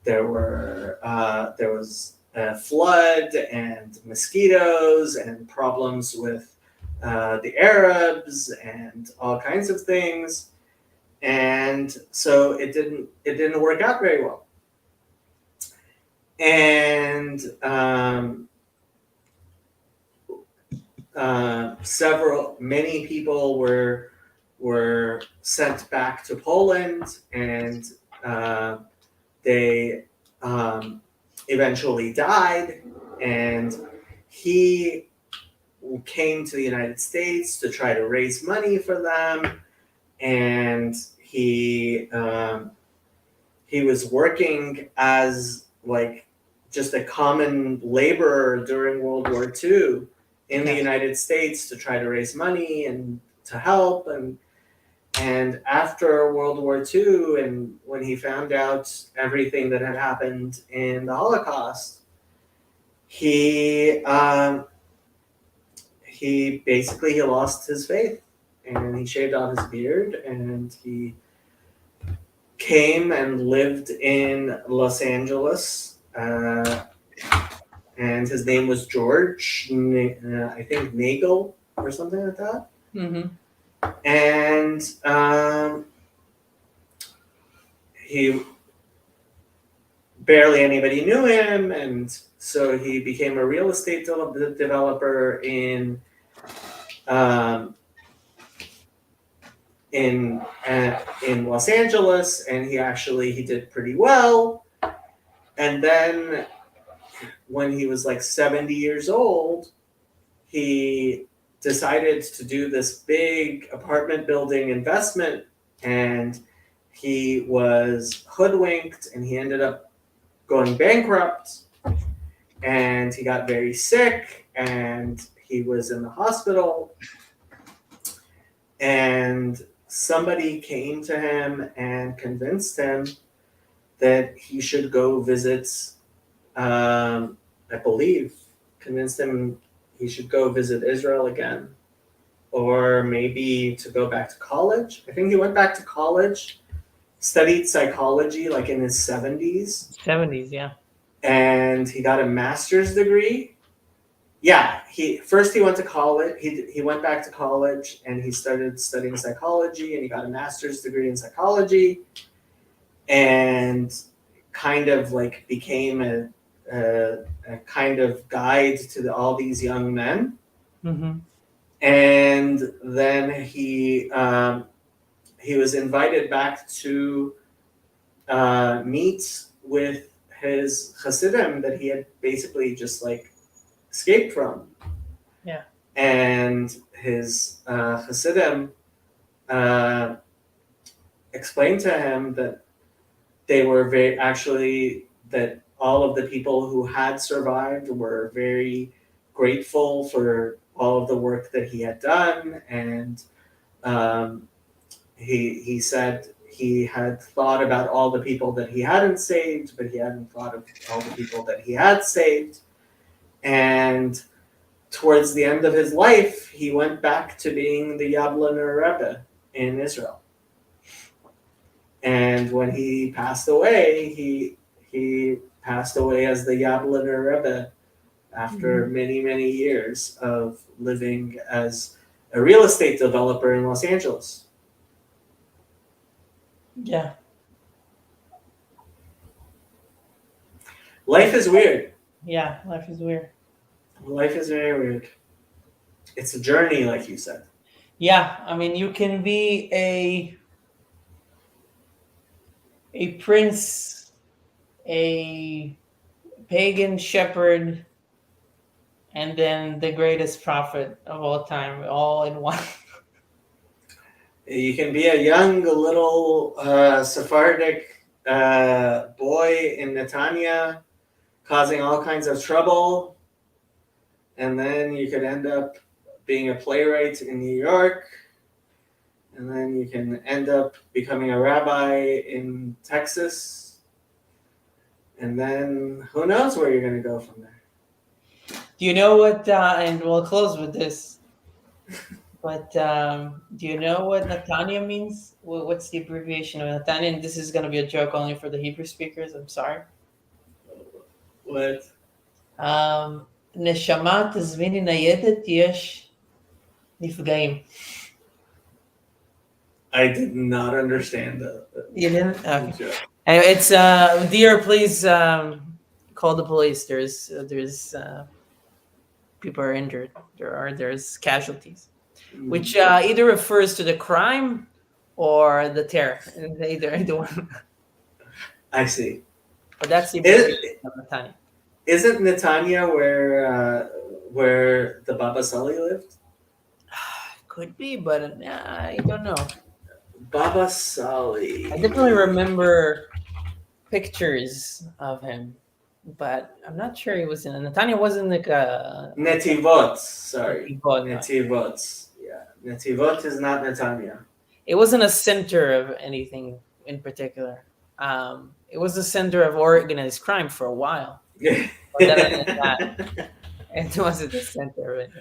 there was a flood and mosquitoes and problems with the Arabs and all kinds of things, and so it didn't work out very well. And many people were sent back to Poland, and they eventually died. And he came to the United States to try to raise money for them, and he was working as like just a common laborer during World War II in the United States to try to raise money and to help. And after World War II, and when he found out everything that had happened in the Holocaust, he basically lost his faith, and he shaved off his beard, and he came and lived in Los Angeles. And his name was George, I think Nagel or something like that. Mm-hmm. And he barely anybody knew him, and so he became a real estate developer in Los Angeles, and he did pretty well. And then when he was like 70 years old, he decided to do this big apartment building investment, and he was hoodwinked, and he ended up going bankrupt, and he got very sick, and he was in the hospital, and somebody came to him and convinced him that he should go visit, I believe, convinced him he should go visit Israel again, or maybe to go back to college. I think he went back to college, studied psychology like in his 70s. 70s, yeah. And he got a master's degree. Yeah, he went to college. He went back to college, and he started studying psychology, and he got a master's degree in psychology, and kind of like became a kind of guide to all these young men. Mm-hmm. And then he was invited back to meet with his Hasidim that he had basically just like escaped from. Yeah. And his Hasidim explained to him that they were that all of the people who had survived were very grateful for all of the work that he had done, and um, he said he had thought about all the people that he hadn't saved, but he hadn't thought of all the people that he had saved. And towards the end of his life, he went back to being the Yabloner Rebbe in Israel. And when he passed away, he passed away as the Yabloner Rebbe after many years of living as a real estate developer in Los Angeles. Yeah. Life is weird. Yeah, life is weird. Life is very weird. It's a journey, like you said. Yeah, I mean, you can be a prince, a pagan shepherd, and then the greatest prophet of all time, all in one. You can be a young little Sephardic boy in Netanya causing all kinds of trouble, and then you could end up being a playwright in New York, and then you can end up becoming a rabbi in Texas, and then who knows where you're going to go from there. Do you know what? And we'll close with this. But do you know what Netanya means? What's the abbreviation of Netanya? And this is going to be a joke only for the Hebrew speakers. I'm sorry. What? נשמה תזמיני ניידת יש נפגעים. I did not understand that. You didn't? Okay. Anyway, it's dear, please call the police. There's people are injured. There's casualties, which either refers to the crime or the terror. Either one. I see. But that's the abbreviation of Netanya. Isn't Netanya where the Baba Sali lived? Could be, but I don't know. Baba Sali. I definitely remember pictures of him, but I'm not sure he was in. Netanya wasn't like a Netivot. Sorry. Netivot. Netivot. Yeah. Netivot is not Netanya. It wasn't a center of anything in particular. It was a center of organized crime for a while. But it wasn't the center of it.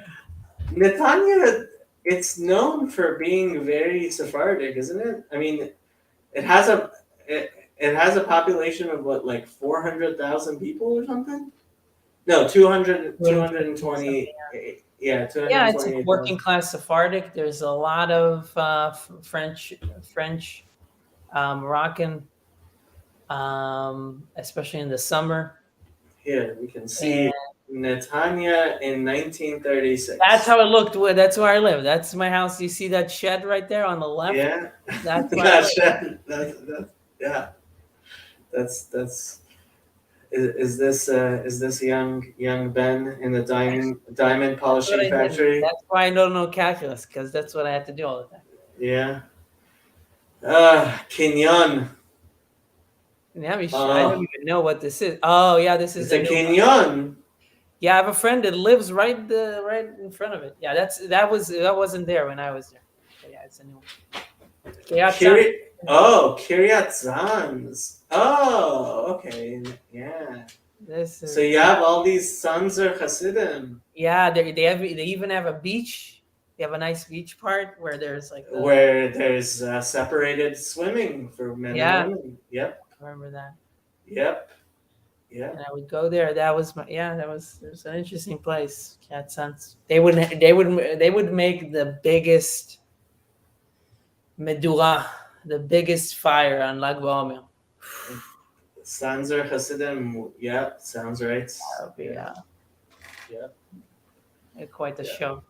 Netanya, it's known for being very Sephardic, isn't it? I mean, it has a population of what, like 400,000 people or something? No, 220. Yeah, 228. Yeah, it's like working class Sephardic. There's a lot of French, Moroccan, especially in the summer. Here we can see Netanya in 1936. That's how it looked. That's where I live. That's my house. You see that shed right there on the left? Yeah, that's that shed. Yeah. That's. Is this young Ben in the diamond polishing factory? That's why I don't know calculus, because that's what I had to do all the time. Yeah. Kinyon. Yeah, I don't even know what this is. Oh, yeah, this is a Kinyon. Yeah, I have a friend that lives right in front of it. Yeah, that wasn't there when I was there. But yeah, it's a new one. Kiryat Zanz. Oh, okay. Yeah. So you have all these sons or Hasidim. Yeah, they even have a beach. They have a nice beach part where there's like where there's separated swimming for men and women. Yep. I remember that. Yep. Yeah. And I would go there. It was an interesting place. Cat Sons. They would make the biggest medura, the biggest fire on Lag BaOmer. Sanzer Hasidim. Yeah, sounds right. That would be quite a show.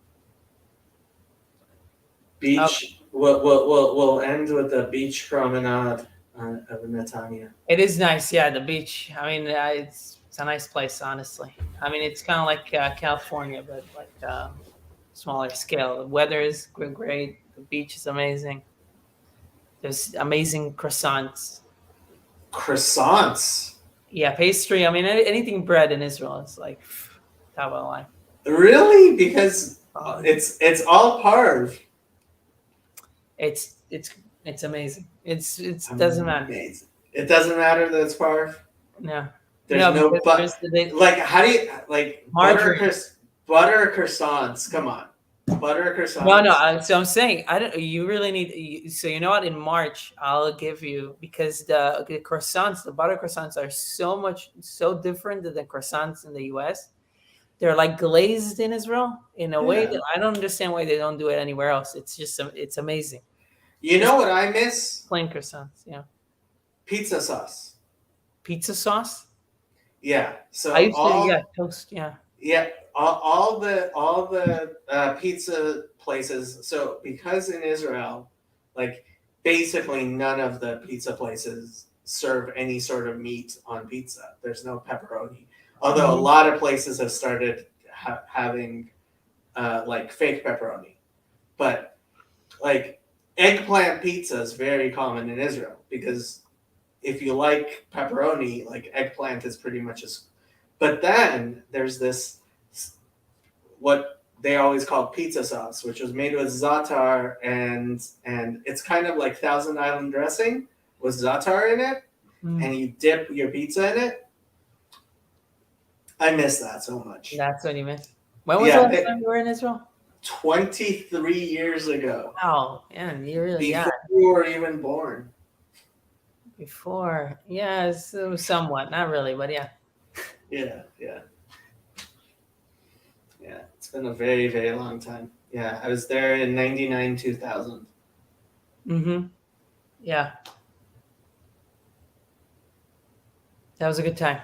Beach. Okay. We'll end with the beach promenade of Netanya. It is nice, yeah. The beach. I mean, it's a nice place, honestly. I mean, it's kind of like California, but like smaller scale. The weather is great. The beach is amazing. There's amazing croissants. Croissants. Yeah, pastry. I mean, anything bread in Israel is like top of the line. Really? Because Oh, it's all parv. it's it's it's amazing. It's doesn't matter. Amazing. It doesn't matter that it's parv. No, There's no, no because but. Like, how do you like margarine. butter croissants? Come on, butter No, no. croissants. So I'm saying, I don't. You really need. So you know what? In March, I'll give you, because the croissants, the butter croissants, are so different than the croissants in the U.S. They're like glazed in Israel in a way Yeah. that I don't understand why they don't do it anywhere else. It's just it's amazing. You Just know what I miss? plain croissants. Yeah, Pizza sauce. pizza sauce. Yeah. I So used to, yeah, toast. Yeah. yeah, all the pizza places. So because in Israel, like basically none of the pizza places serve any sort of meat on pizza. There's no pepperoni. Although a Mhm. lot of places have started having like fake pepperoni, but like eggplant pizza is very common in Israel because if you like pepperoni, like eggplant is pretty much as. But then there's this what they always called pizza sauce, which was made with za'atar and it's kind of like Thousand Island dressing with za'atar in it, Mm. and you dip your pizza in it. I miss that so much. That's what you meant. When was the Yeah, last time you were in Israel? 23 years ago, Oh, yeah, you really, yeah. before you were even born. Before, yeah, somewhat, not really, but yeah. Yeah, yeah, yeah. It's been a very, very long time. Yeah, I was there in 99, 2000. Mm-hmm. Yeah, that was a good time.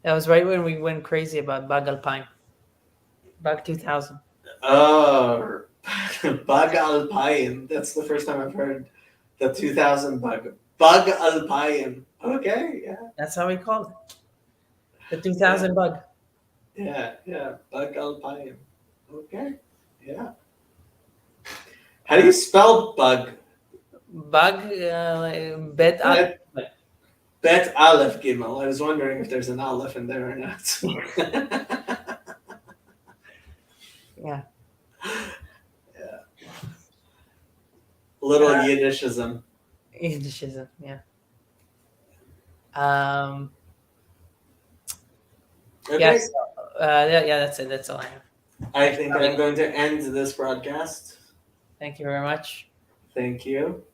That was right when we went crazy about Bag Alpine. Bag 2000. Oh, Bug Alpine. That's the first time I've heard the 2000 bug. Bug Alpine. Okay, yeah, That's how we called it. The yeah, 2000 bug. yeah, yeah. Bug Alpine. Okay, yeah. How do you spell bug? Bug, bet al. Bet, bet Aleph Gimel. I was wondering if there's an Aleph in there or not. Yeah. Yeah. Little Uh, Yiddishism. Indishism, yeah. Um, Okay, yes. Yeah, that's it. That's all I have. I think I'm going to end this broadcast. Thank you very much. Thank you.